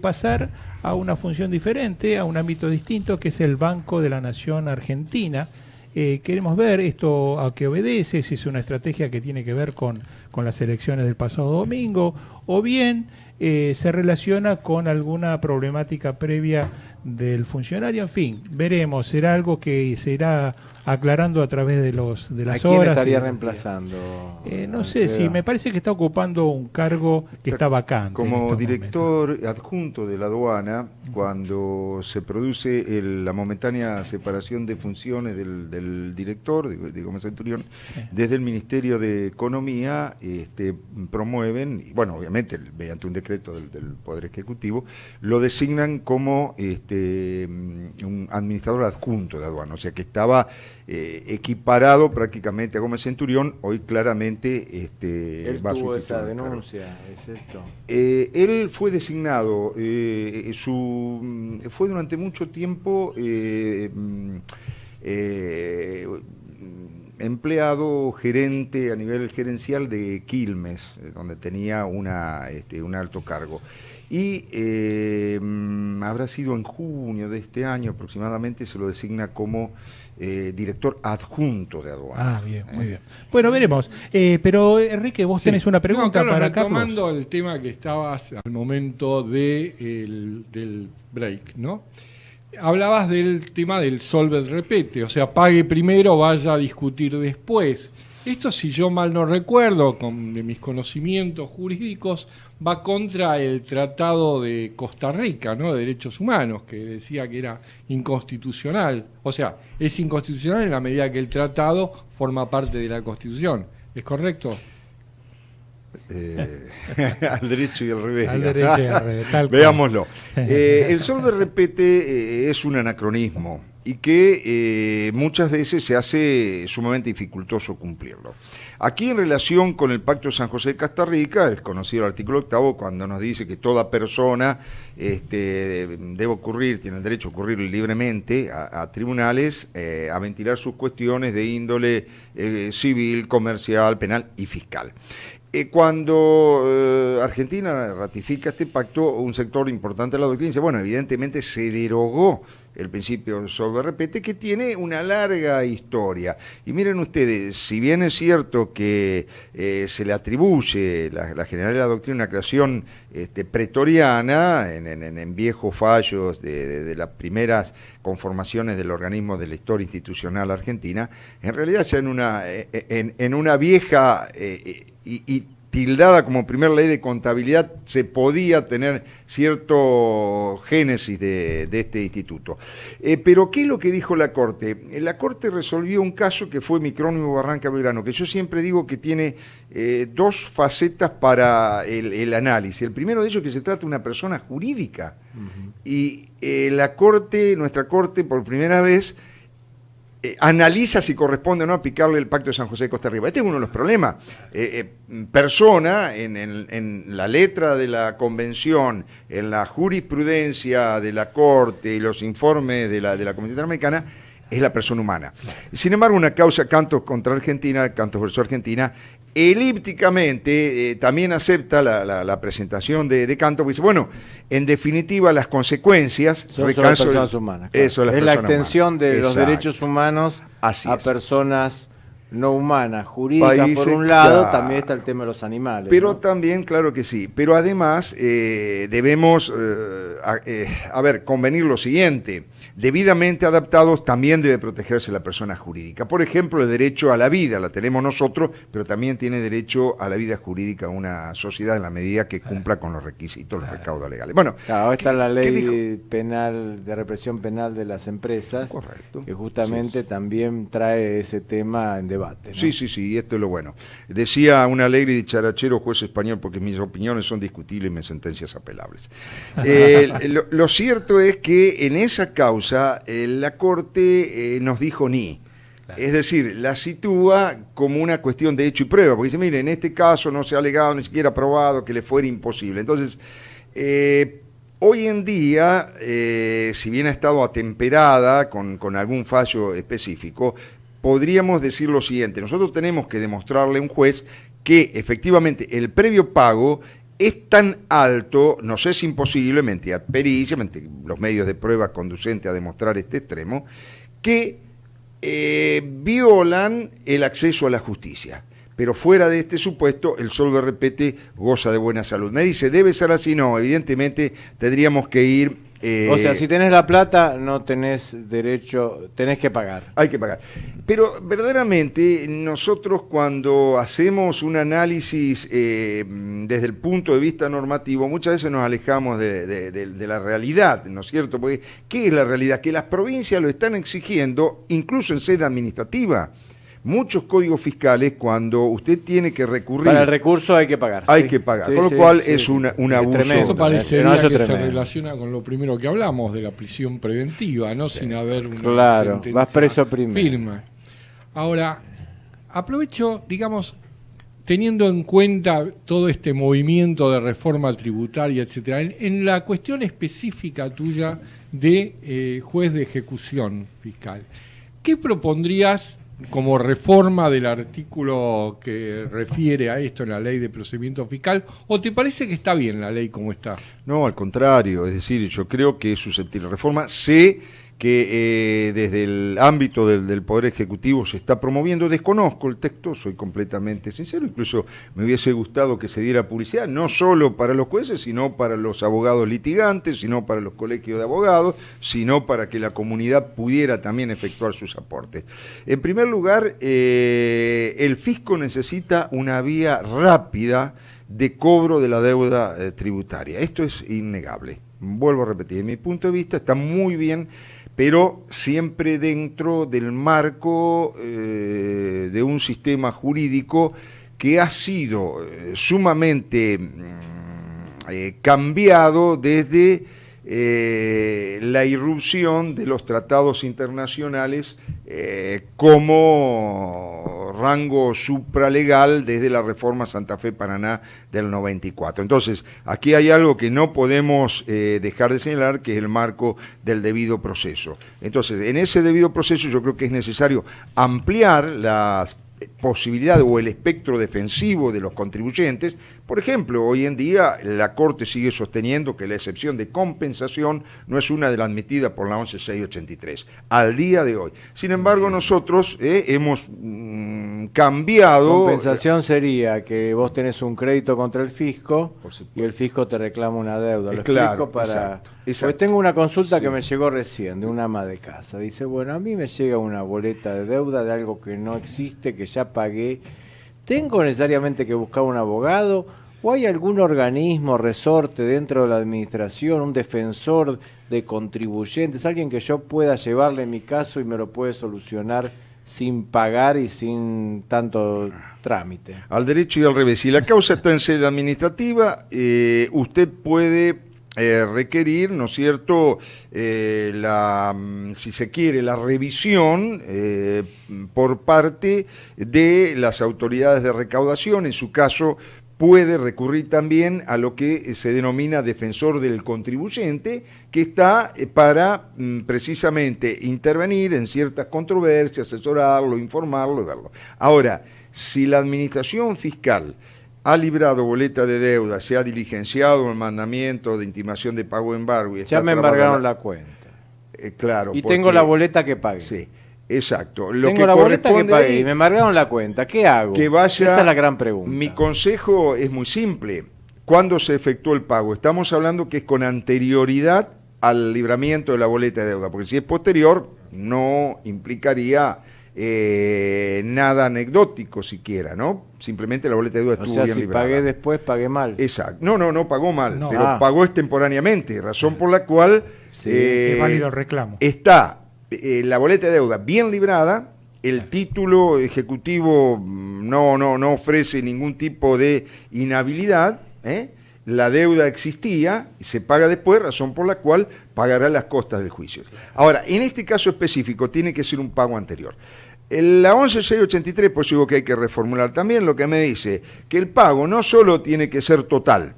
[SPEAKER 1] pasar a una función diferente, a un ámbito distinto, que es el Banco de la Nación Argentina. Queremos ver esto a qué obedece, si es una estrategia que tiene que ver con las elecciones del pasado domingo, o bien se relaciona con alguna problemática previa del funcionario. En fin, veremos, será algo que se irá aclarando a través de las horas.
[SPEAKER 2] ¿A quién estaría reemplazando?
[SPEAKER 1] No sé, sí, me parece que está ocupando un cargo que está vacante.
[SPEAKER 4] Como director adjunto de la aduana, cuando se produce la momentánea separación de funciones del director, de Gómez Centurión, desde el Ministerio de Economía promueven, y bueno, obviamente mediante un decreto del Poder Ejecutivo, lo designan como un administrador adjunto de aduana, o sea que estaba equiparado prácticamente a Gómez Centurión. Hoy claramente
[SPEAKER 2] él
[SPEAKER 4] va a
[SPEAKER 2] tuvo
[SPEAKER 4] sustituir
[SPEAKER 2] esa denuncia, ¿es esto?
[SPEAKER 4] Él fue designado, fue durante mucho tiempo empleado gerente a nivel gerencial de Quilmes, donde tenía un alto cargo. Y habrá sido en junio de este año aproximadamente, se lo designa como director adjunto de aduana.
[SPEAKER 1] Ah, bien, muy bien. Bueno, veremos. Pero Enrique, vos tenés una pregunta para Carlos.
[SPEAKER 5] Retomando el tema que estabas al momento del break, ¿no? Hablabas del tema del solve el repete, o sea, pague primero, vaya a discutir después. Esto, si yo mal no recuerdo, de mis conocimientos jurídicos, va contra el Tratado de Costa Rica, ¿no?, de Derechos Humanos, que decía que era inconstitucional. O sea, es inconstitucional en la medida que el tratado forma parte de la Constitución. ¿Es correcto?
[SPEAKER 4] Al derecho y al revés.
[SPEAKER 1] Al derecho y al revés, tal cual.
[SPEAKER 4] Veámoslo. El solve repete es un anacronismo y que muchas veces se hace sumamente dificultoso cumplirlo. Aquí, en relación con el Pacto de San José de Costa Rica, el conocido artículo 8, cuando nos dice que toda persona tiene el derecho a ocurrir libremente a tribunales, a ventilar sus cuestiones de índole civil, comercial, penal y fiscal. Cuando Argentina ratifica este pacto, un sector importante de la doctrina dice, bueno, evidentemente se derogó el principio solve repete, que tiene una larga historia. Y miren ustedes, si bien es cierto que se le atribuye la generalidad de la doctrina una creación pretoriana, en viejos fallos de las primeras conformaciones del organismo de la historia institucional argentina, en realidad ya en una vieja y tildada como primer ley de contabilidad se podía tener cierto génesis de este instituto. Pero ¿qué es lo que dijo la Corte? La Corte resolvió un caso que fue Micrónimo Barranca Belgrano, que yo siempre digo que tiene dos facetas para el análisis. El primero de ellos es que se trata de una persona jurídica. Y nuestra Corte, por primera vez, analiza si corresponde o no aplicarle el Pacto de San José de Costa Rica. Este es uno de los problemas. Persona, en la letra de la Convención, en la jurisprudencia de la Corte y los informes de la Comisión Interamericana, es la persona humana. Sin embargo, una causa Cantos contra Argentina, Cantos versus Argentina, elípticamente también acepta la presentación de Cantos, porque dice, bueno, en definitiva las consecuencias
[SPEAKER 2] son sobre personas humanas. Claro.
[SPEAKER 4] Eso
[SPEAKER 2] es la extensión
[SPEAKER 4] humanas.
[SPEAKER 2] De los derechos humanos a personas no humanas, jurídicas. Países, por un lado, también está el tema de los animales.
[SPEAKER 4] Pero
[SPEAKER 2] ¿no?
[SPEAKER 4] También, claro que sí, pero además debemos, convenir lo siguiente: debidamente adaptados también debe protegerse la persona jurídica. Por ejemplo, el derecho a la vida la tenemos nosotros, pero también tiene derecho a la vida jurídica una sociedad en la medida que cumpla con los requisitos, los recaudos legales. Bueno,
[SPEAKER 2] claro, está la ley penal de represión penal de las empresas,
[SPEAKER 4] correcto,
[SPEAKER 2] que justamente también trae ese tema en debate, ¿no?
[SPEAKER 4] Sí, esto es lo bueno. Decía un alegre y dicharachero juez español, porque mis opiniones son discutibles y mis sentencias apelables. Lo cierto es que en esa causa la Corte nos dijo ni. Claro. Es decir, la sitúa como una cuestión de hecho y prueba, porque dice, mire, en este caso no se ha alegado, ni siquiera probado que le fuera imposible. Entonces, hoy en día, si bien ha estado atemperada con algún fallo específico, podríamos decir lo siguiente: nosotros tenemos que demostrarle a un juez que efectivamente el previo pago es tan alto, nos es imposible, mediante pericia, mediante los medios de prueba conducentes a demostrar este extremo, que violan el acceso a la justicia. Pero fuera de este supuesto, el soldo de repete goza de buena salud. Me dice, ¿debe ser así? No, evidentemente tendríamos que ir...
[SPEAKER 2] o sea, si tenés la plata, no tenés derecho, tenés que pagar.
[SPEAKER 4] Hay que pagar. Pero verdaderamente nosotros cuando hacemos un análisis desde el punto de vista normativo, muchas veces nos alejamos de la realidad, ¿no es cierto? Porque ¿qué es la realidad? Que las provincias lo están exigiendo, incluso en sede administrativa. Muchos códigos fiscales, cuando usted tiene que recurrir...
[SPEAKER 2] Para el recurso hay que pagar.
[SPEAKER 4] Hay que pagar, con lo cual es un abuso.
[SPEAKER 5] Tremendo. Esto parecería que
[SPEAKER 2] tremendo.
[SPEAKER 5] se relaciona con lo primero que hablamos, de la prisión preventiva, ¿no? Sin haber una
[SPEAKER 2] claro, vas preso primero.
[SPEAKER 5] Firme. Ahora, aprovecho, digamos, teniendo en cuenta todo este movimiento de reforma tributaria, etcétera, en la cuestión específica tuya de juez de ejecución fiscal, ¿qué propondrías como reforma del artículo que refiere a esto en la ley de procedimiento fiscal, o te parece que está bien la ley como está?
[SPEAKER 4] No, al contrario, es decir, yo creo que es susceptible de reforma. Sé que desde el ámbito del Poder Ejecutivo se está promoviendo, desconozco el texto, soy completamente sincero, incluso me hubiese gustado que se diera publicidad, no solo para los jueces, sino para los abogados litigantes, sino para los colegios de abogados, sino para que la comunidad pudiera también efectuar sus aportes. En primer lugar, el fisco necesita una vía rápida de cobro de la deuda tributaria. Esto es innegable. Vuelvo a repetir, en mi punto de vista está muy bien, pero siempre dentro del marco de un sistema jurídico que ha sido sumamente cambiado desde la irrupción de los tratados internacionales como rango supralegal desde la reforma Santa Fe Paraná del 94. Entonces, aquí hay algo que no podemos dejar de señalar, que es el marco del debido proceso. Entonces, en ese debido proceso yo creo que es necesario ampliar las posibilidad o el espectro defensivo de los contribuyentes. Por ejemplo, hoy en día la Corte sigue sosteniendo que la excepción de compensación no es una de las admitidas por la 11683 al día de hoy. Sin embargo, nosotros hemos cambiado...
[SPEAKER 2] Compensación sería que vos tenés un crédito contra el fisco y el fisco te reclama una deuda. Lo explico para... Exacto. Porque tengo una consulta que me llegó recién de una ama de casa. Dice, bueno, a mí me llega una boleta de deuda de algo que no existe, que ya pagué. ¿Tengo necesariamente que buscar un abogado? ¿O hay algún organismo, resorte dentro de la administración, un defensor de contribuyentes, alguien que yo pueda llevarle mi caso y me lo puede solucionar sin pagar y sin tanto trámite? Al
[SPEAKER 4] derecho y al revés. Si la causa está en sede administrativa, usted puede requerir, ¿no es cierto?, si se quiere, la revisión por parte de las autoridades de recaudación. En su caso, puede recurrir también a lo que se denomina defensor del contribuyente, que está para precisamente intervenir en ciertas controversias, asesorarlo, informarlo y verlo. Ahora, si la administración fiscal ha librado boleta de deuda, se ha diligenciado el mandamiento de intimación de pago de embargo... Y
[SPEAKER 2] ya me embargaron la cuenta.
[SPEAKER 4] Claro.
[SPEAKER 2] Y tengo la boleta que pague.
[SPEAKER 4] Sí, exacto.
[SPEAKER 2] Tengo la boleta que pagué y me embargaron la cuenta. ¿Qué hago? Esa es la gran pregunta.
[SPEAKER 4] Mi consejo es muy simple. ¿Cuándo se efectuó el pago? Estamos hablando que es con anterioridad al libramiento de la boleta de deuda, porque si es posterior, no implicaría... nada anecdótico siquiera, ¿no? Simplemente la boleta de deuda estuvo bien librada.
[SPEAKER 2] Si pagué después, pagué mal.
[SPEAKER 4] Exacto. No pagó mal, pero pagó extemporáneamente, razón por la cual
[SPEAKER 1] es válido el reclamo.
[SPEAKER 4] Está la boleta de deuda bien librada el título ejecutivo no ofrece ningún tipo de inhabilidad, la deuda existía y se paga después, razón por la cual pagará las costas del juicio. Ahora, en este caso específico tiene que ser un pago anterior. La 11683, pues digo que hay que reformular también, lo que me dice que el pago no solo tiene que ser total,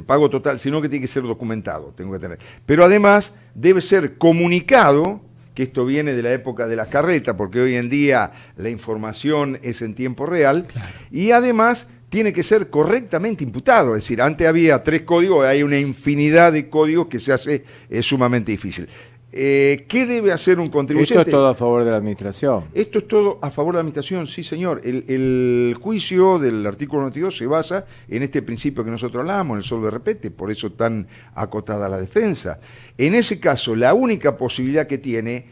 [SPEAKER 4] pago total, sino que tiene que ser documentado, tengo que tener. Pero además debe ser comunicado, que esto viene de la época de las carretas, porque hoy en día la información es en tiempo real, claro. Y además tiene que ser correctamente imputado, es decir, antes había 3 códigos, hay una infinidad de códigos que se hace sumamente difícil. ¿Qué debe hacer un contribuyente?
[SPEAKER 2] Esto es todo a favor de la administración.
[SPEAKER 4] Esto es todo a favor de la administración, sí señor. El juicio del artículo 92 se basa en este principio que nosotros hablamos, el solve repete, por eso tan acotada la defensa. En ese caso, la única posibilidad que tiene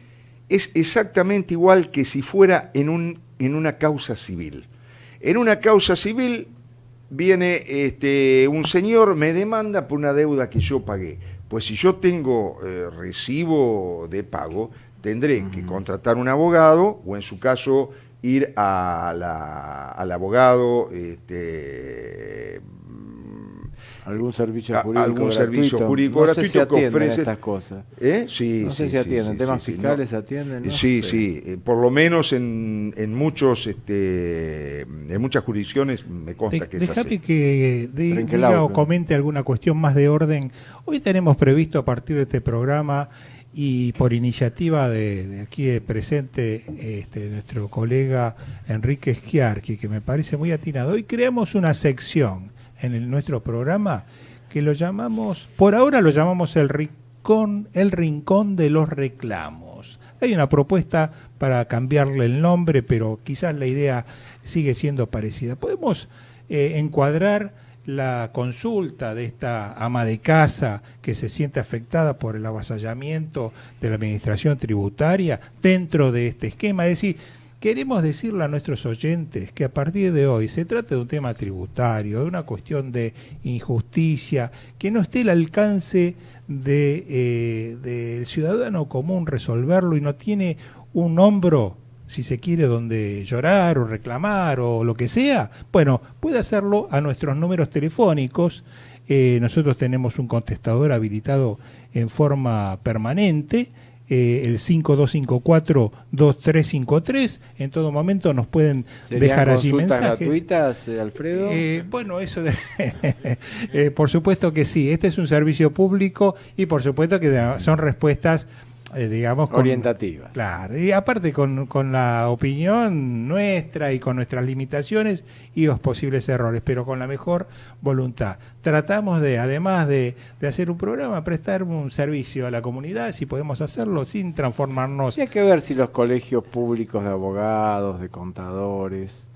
[SPEAKER 4] es exactamente igual que si fuera en una causa civil. En una causa civil viene un señor, me demanda por una deuda que yo pagué. Pues si yo tengo recibo de pago, tendré que contratar un abogado o en su caso ir al abogado,
[SPEAKER 2] algún servicio jurídico
[SPEAKER 4] algún
[SPEAKER 2] gratuito.
[SPEAKER 4] Servicio jurídico
[SPEAKER 2] no sé si
[SPEAKER 4] gratuito que ofrece
[SPEAKER 2] estas cosas.
[SPEAKER 4] Sí,
[SPEAKER 2] no sé
[SPEAKER 4] sí,
[SPEAKER 2] si atienden,
[SPEAKER 4] sí,
[SPEAKER 2] temas
[SPEAKER 4] sí,
[SPEAKER 2] fiscales
[SPEAKER 4] no.
[SPEAKER 2] atienden. No
[SPEAKER 4] sí,
[SPEAKER 2] sé.
[SPEAKER 4] sí, por lo menos en muchos, en muchas jurisdicciones me consta que es así.
[SPEAKER 1] Déjame que diga o comente alguna cuestión más de orden. Hoy tenemos previsto a partir de este programa y por iniciativa de aquí presente nuestro colega Enrique Schiarchi, que me parece muy atinado, hoy creamos una sección en nuestro programa que lo llamamos, por ahora lo llamamos el Rincón de los Reclamos. Hay una propuesta para cambiarle el nombre, pero quizás la idea sigue siendo parecida. Podemos encuadrar la consulta de esta ama de casa que se siente afectada por el avasallamiento de la administración tributaria dentro de este esquema, es decir, queremos decirle a nuestros oyentes que a partir de hoy se trata de un tema tributario, de una cuestión de injusticia, que no esté al alcance del ciudadano común resolverlo y no tiene un hombro, si se quiere, donde llorar o reclamar o lo que sea. Bueno, puede hacerlo a nuestros números telefónicos. Nosotros tenemos un contestador habilitado en forma permanente, el 5254-2353, en todo momento nos pueden dejar allí mensajes.
[SPEAKER 2] ¿Gratuitas, Alfredo?
[SPEAKER 1] Bueno, eso por supuesto que sí, este es un servicio público y por supuesto que son respuestas digamos
[SPEAKER 2] orientativas.
[SPEAKER 1] Claro, y aparte con la opinión nuestra y con nuestras limitaciones y los posibles errores, pero con la mejor voluntad. Tratamos de, además de hacer un programa, prestar un servicio a la comunidad, si podemos hacerlo sin transformarnos.
[SPEAKER 2] Y hay que ver si los colegios públicos de abogados, de contadores,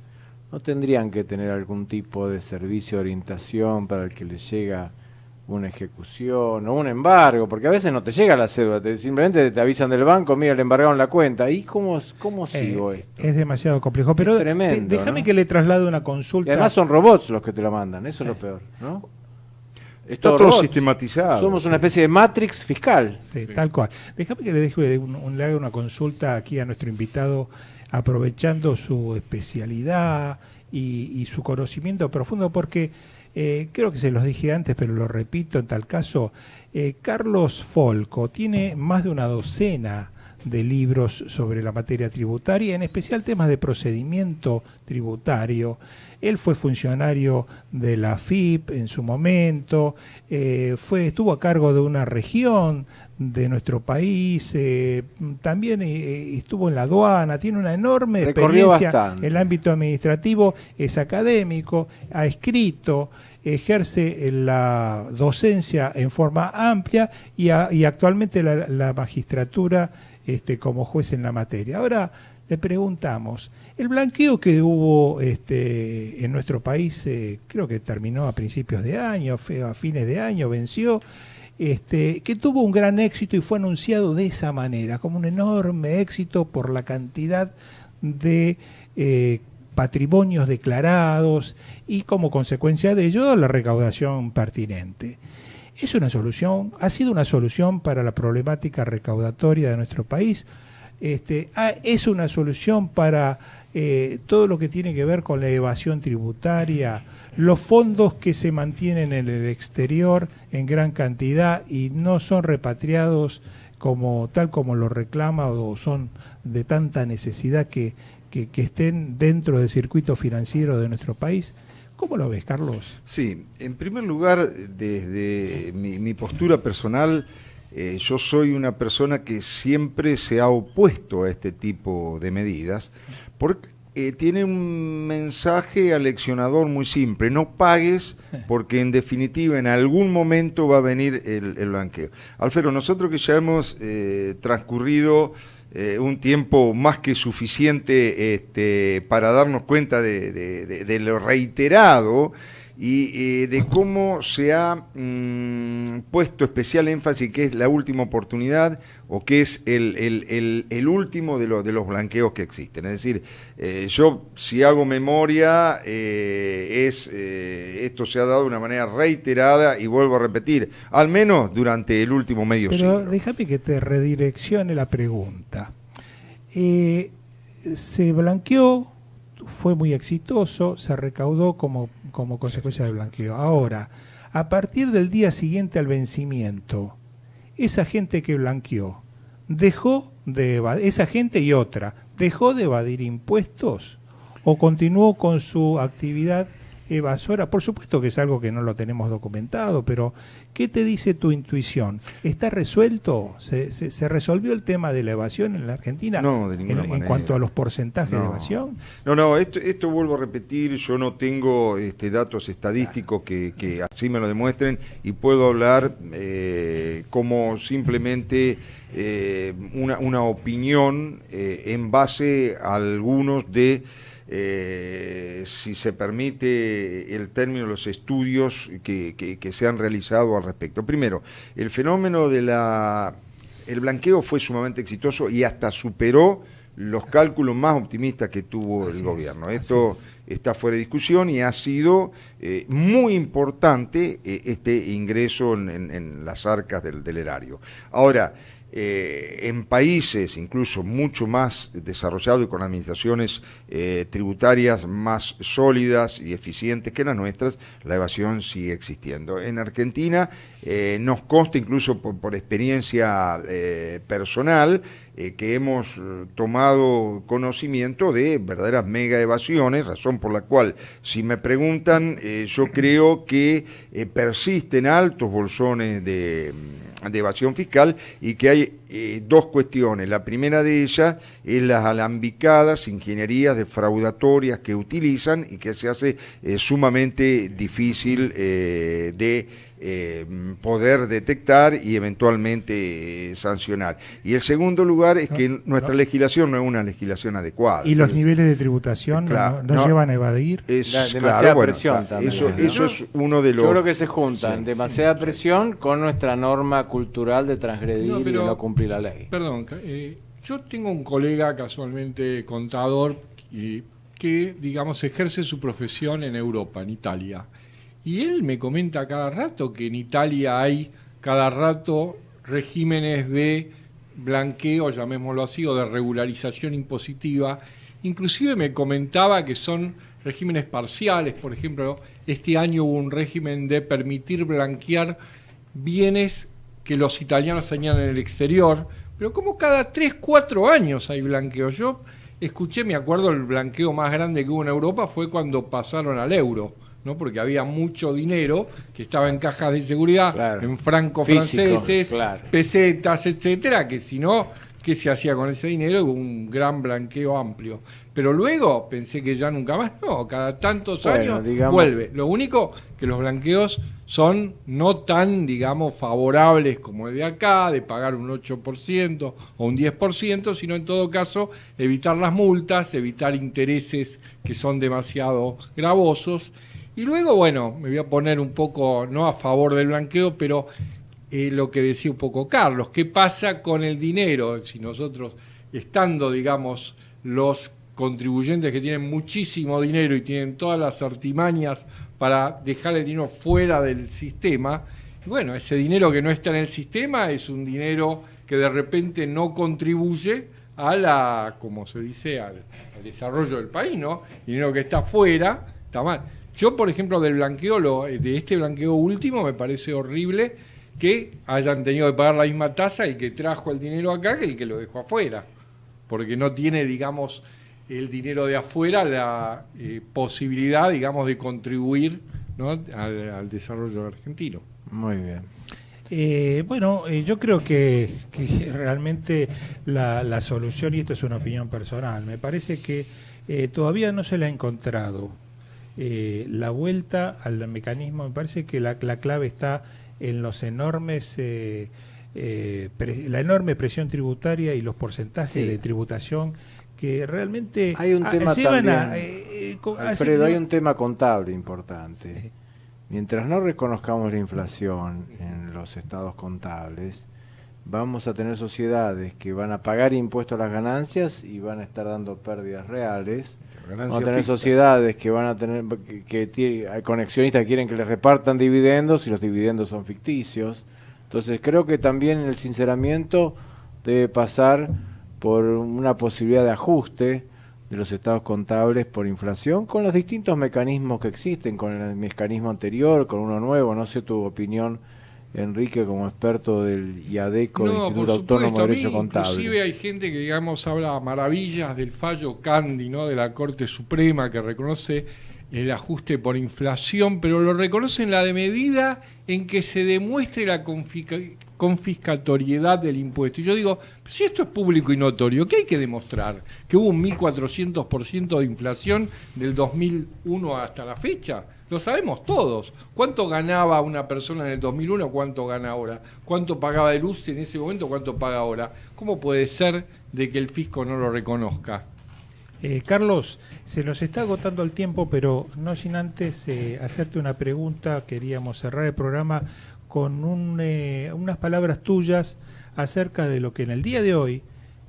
[SPEAKER 2] no tendrían que tener algún tipo de servicio de orientación para el que les llega una ejecución o un embargo, porque a veces no te llega la cédula, simplemente te avisan del banco, mira, le embargaron la cuenta. ¿Y cómo sigo esto?
[SPEAKER 1] Es demasiado complejo, pero déjame, ¿no?, que le traslade una consulta.
[SPEAKER 2] Y además son robots los que te la mandan, eso es lo peor, ¿no?
[SPEAKER 4] Está todo sistematizado.
[SPEAKER 2] Somos una especie de Matrix fiscal.
[SPEAKER 1] Sí, tal cual. Déjame que le haga una consulta aquí a nuestro invitado, aprovechando su especialidad y su conocimiento profundo, porque creo que se los dije antes, pero lo repito en tal caso. Carlos Folco tiene más de una docena de libros sobre la materia tributaria, en especial temas de procedimiento tributario. Él fue funcionario de la AFIP en su momento, estuvo a cargo de una región de nuestro país, también estuvo en la aduana, tiene una enorme experiencia en el ámbito administrativo, es académico, ha escrito, ejerce la docencia en forma amplia y actualmente la magistratura como juez en la materia. Ahora le preguntamos, el blanqueo que hubo en nuestro país, creo que terminó a principios de año, a fines de año, venció, que tuvo un gran éxito y fue anunciado de esa manera, como un enorme éxito por la cantidad de patrimonios declarados y como consecuencia de ello la recaudación pertinente. ¿Es una solución? ¿Ha sido una solución para la problemática recaudatoria de nuestro país? es una solución para todo lo que tiene que ver con la evasión tributaria, los fondos que se mantienen en el exterior en gran cantidad y no son repatriados tal como lo reclama o son de tanta necesidad que estén dentro del circuito financiero de nuestro país. ¿Cómo lo ves, Carlos?
[SPEAKER 4] Sí, en primer lugar, desde mi postura personal, yo soy una persona que siempre se ha opuesto a este tipo de medidas, porque tiene un mensaje aleccionador muy simple: no pagues, porque en definitiva en algún momento va a venir el blanqueo. Alfredo, nosotros que ya hemos transcurrido un tiempo más que suficiente para darnos cuenta de lo reiterado y de cómo se ha puesto especial énfasis que es la última oportunidad o que es el último de los blanqueos que existen. Es decir, yo si hago memoria, esto se ha dado de una manera reiterada y vuelvo a repetir, al menos durante el último medio siglo.
[SPEAKER 1] Pero déjame que te redireccione la pregunta. Se blanqueó, fue muy exitoso, se recaudó como consecuencia del blanqueo. Ahora, a partir del día siguiente al vencimiento, esa gente que blanqueó, esa gente y otra, ¿dejó de evadir impuestos o continuó con su actividad evasora? Por supuesto que es algo que no lo tenemos documentado, pero ¿qué te dice tu intuición? ¿Está resuelto? ¿Se resolvió el tema de la evasión en la Argentina?
[SPEAKER 4] No, de ninguna manera.
[SPEAKER 1] En cuanto a los porcentajes de evasión.
[SPEAKER 4] No, esto vuelvo a repetir, yo no tengo datos estadísticos que así me lo demuestren y puedo hablar como simplemente una opinión en base a algunos si se permite el término, los estudios que se han realizado al respecto. Primero, el fenómeno el blanqueo fue sumamente exitoso y hasta superó los cálculos más optimistas que tuvo el gobierno. Esto está fuera de discusión y ha sido muy importante este ingreso en las arcas del erario. Ahora, en países incluso mucho más desarrollados y con administraciones tributarias más sólidas y eficientes que las nuestras, la evasión sigue existiendo. En Argentina nos consta incluso por experiencia personal que hemos tomado conocimiento de verdaderas mega evasiones, razón por la cual, si me preguntan, yo creo que persisten altos bolsones de evasión fiscal y que hay dos cuestiones. La primera de ellas es las alambicadas ingenierías defraudatorias que utilizan y que se hace sumamente difícil de poder detectar y eventualmente sancionar. Y el segundo lugar es que nuestra legislación no es una legislación adecuada.
[SPEAKER 1] ¿Y los niveles de tributación no llevan a evadir?
[SPEAKER 2] Demasiada presión también.
[SPEAKER 4] Eso es uno de los...
[SPEAKER 2] Yo creo que se juntan demasiada presión con nuestra norma cultural de transgredir y de no cumplir la ley.
[SPEAKER 5] Perdón, yo tengo un colega casualmente contador que, digamos, ejerce su profesión en Europa, en Italia. Y él me comenta cada rato que en Italia hay cada rato regímenes de blanqueo, llamémoslo así, o de regularización impositiva. Inclusive me comentaba que son regímenes parciales. Por ejemplo, este año hubo un régimen de permitir blanquear bienes que los italianos tenían en el exterior, pero como cada 3-4 años hay blanqueo. Yo escuché, me acuerdo, el blanqueo más grande que hubo en Europa fue cuando pasaron al euro, ¿no? Porque había mucho dinero que estaba en cajas de seguridad, claro, en francos franceses, claro, pesetas, etcétera, que si no, ¿qué se hacía con ese dinero? Hubo un gran blanqueo amplio. Pero luego pensé que ya nunca más, no, cada tantos años vuelve. Lo único que los blanqueos son no tan, digamos, favorables como el de acá, de pagar un 8% o un 10%, sino en todo caso evitar las multas, evitar intereses que son demasiado gravosos. Y luego, bueno, me voy a poner un poco, no a favor del blanqueo, pero lo que decía un poco Carlos, ¿qué pasa con el dinero? Si nosotros, estando, digamos, los contribuyentes que tienen muchísimo dinero y tienen todas las artimañas para dejar el dinero fuera del sistema, bueno, ese dinero que no está en el sistema es un dinero que de repente no contribuye a la, como se dice, al desarrollo del país, ¿no? Dinero que está afuera, está mal. Yo, por ejemplo, del blanqueo, de este blanqueo último, me parece horrible que hayan tenido que pagar la misma tasa el que trajo el dinero acá que el que lo dejó afuera, porque no tiene, digamos, el dinero de afuera la posibilidad, digamos, de contribuir, ¿no?, al desarrollo argentino.
[SPEAKER 2] Muy bien.
[SPEAKER 1] Yo creo que realmente la solución, y esto es una opinión personal, me parece que todavía no se le ha encontrado la vuelta al mecanismo. Me parece que la clave está en los enormes la enorme presión tributaria y los porcentajes de tributación que realmente
[SPEAKER 2] hay un tema
[SPEAKER 1] llevan
[SPEAKER 2] también, Alfredo, hay un tema contable importante. Sí. Mientras no reconozcamos la inflación en los estados contables, vamos a tener sociedades que van a pagar impuestos a las ganancias y van a estar dando pérdidas reales. Vamos a tener sociedades que van a tener hay conexionistas que quieren que les repartan dividendos y los dividendos son ficticios. Entonces creo que también el sinceramiento debe pasar por una posibilidad de ajuste de los estados contables por inflación, con los distintos mecanismos que existen, con el mecanismo anterior, con uno nuevo. No sé tu opinión, Enrique, como experto del IADECO, del Instituto Autónomo de Derecho Contable.
[SPEAKER 5] Inclusive hay gente que, digamos, habla maravillas del fallo Candy, ¿no?, de la Corte Suprema, que reconoce el ajuste por inflación, pero lo reconoce en la medida en que se demuestre la confiscatoriedad del impuesto. Y yo digo, si esto es público y notorio, ¿qué hay que demostrar? ¿Que hubo un 1.400% de inflación del 2001 hasta la fecha? Lo sabemos todos. ¿Cuánto ganaba una persona en el 2001? ¿Cuánto gana ahora? ¿Cuánto pagaba de luz en ese momento? ¿Cuánto paga ahora? ¿Cómo puede ser de que el fisco no lo reconozca?
[SPEAKER 1] Carlos, se nos está agotando el tiempo, pero no sin antes hacerte una pregunta. Queríamos cerrar el programa con unas palabras tuyas acerca de lo que en el día de hoy,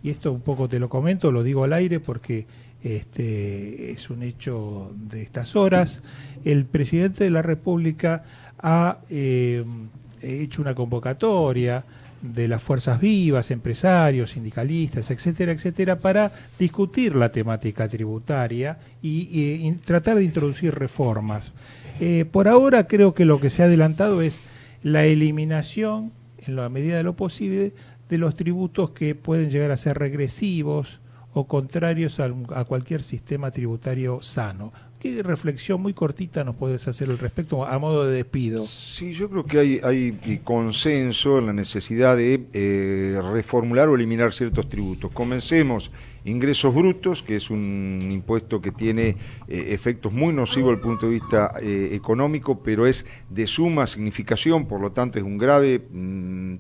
[SPEAKER 1] y esto un poco te lo comento, lo digo al aire porque es un hecho de estas horas, el presidente de la República ha hecho una convocatoria de las fuerzas vivas, empresarios, sindicalistas, etcétera, etcétera, para discutir la temática tributaria y tratar de introducir reformas. Por ahora creo que lo que se ha adelantado es la eliminación, en la medida de lo posible, de los tributos que pueden llegar a ser regresivos o contrarios a cualquier sistema tributario sano. ¿Qué reflexión muy cortita nos puedes hacer al respecto a modo de despido?
[SPEAKER 4] Sí, yo creo que hay consenso en la necesidad de reformular o eliminar ciertos tributos. Comencemos ingresos brutos, que es un impuesto que tiene efectos muy nocivos desde el punto de vista económico, pero es de suma significación, por lo tanto es un grave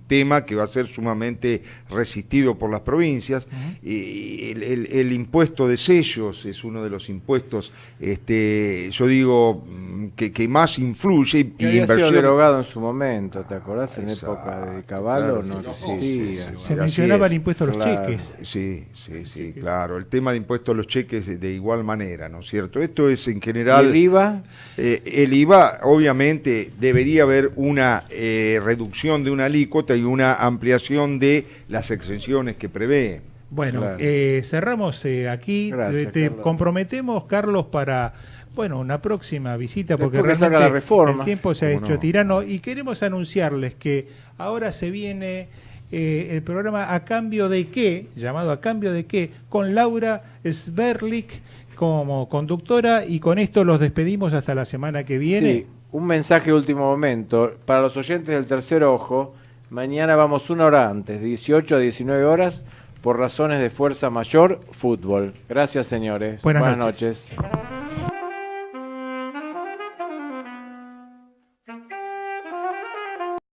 [SPEAKER 4] tema que va a ser sumamente resistido por las provincias. El impuesto de sellos es uno de los impuestos, yo digo, que más influye.
[SPEAKER 2] Que había sido derogado en su momento, ¿te acordás? En época de Caballo no existía.
[SPEAKER 1] Se mencionaba el impuesto a los cheques.
[SPEAKER 4] Sí, claro. El tema de impuesto a los cheques de igual manera, ¿no es cierto? Esto es en general...
[SPEAKER 2] ¿Y el IVA?
[SPEAKER 4] El IVA, obviamente, debería haber una reducción de una alícuota y una ampliación de las exenciones que prevé.
[SPEAKER 1] Bueno, claro. Cerramos aquí.
[SPEAKER 2] Gracias,
[SPEAKER 1] te
[SPEAKER 2] Carlos.
[SPEAKER 1] comprometemos, Carlos, para una próxima visita, porque
[SPEAKER 2] Después
[SPEAKER 1] realmente
[SPEAKER 2] la reforma.
[SPEAKER 1] el tiempo se ha hecho tirano, y queremos anunciarles que ahora se viene el programa ¿A Cambio de Qué?, llamado ¿A Cambio de Qué?, con Laura Sverlik como conductora, y con esto los despedimos hasta la semana que viene.
[SPEAKER 2] Sí, un mensaje de último momento para los oyentes del Tercer Ojo. Mañana vamos 1 hora antes, 18 a 19 horas, por razones de fuerza mayor, fútbol. Gracias, señores.
[SPEAKER 1] Buenas noches.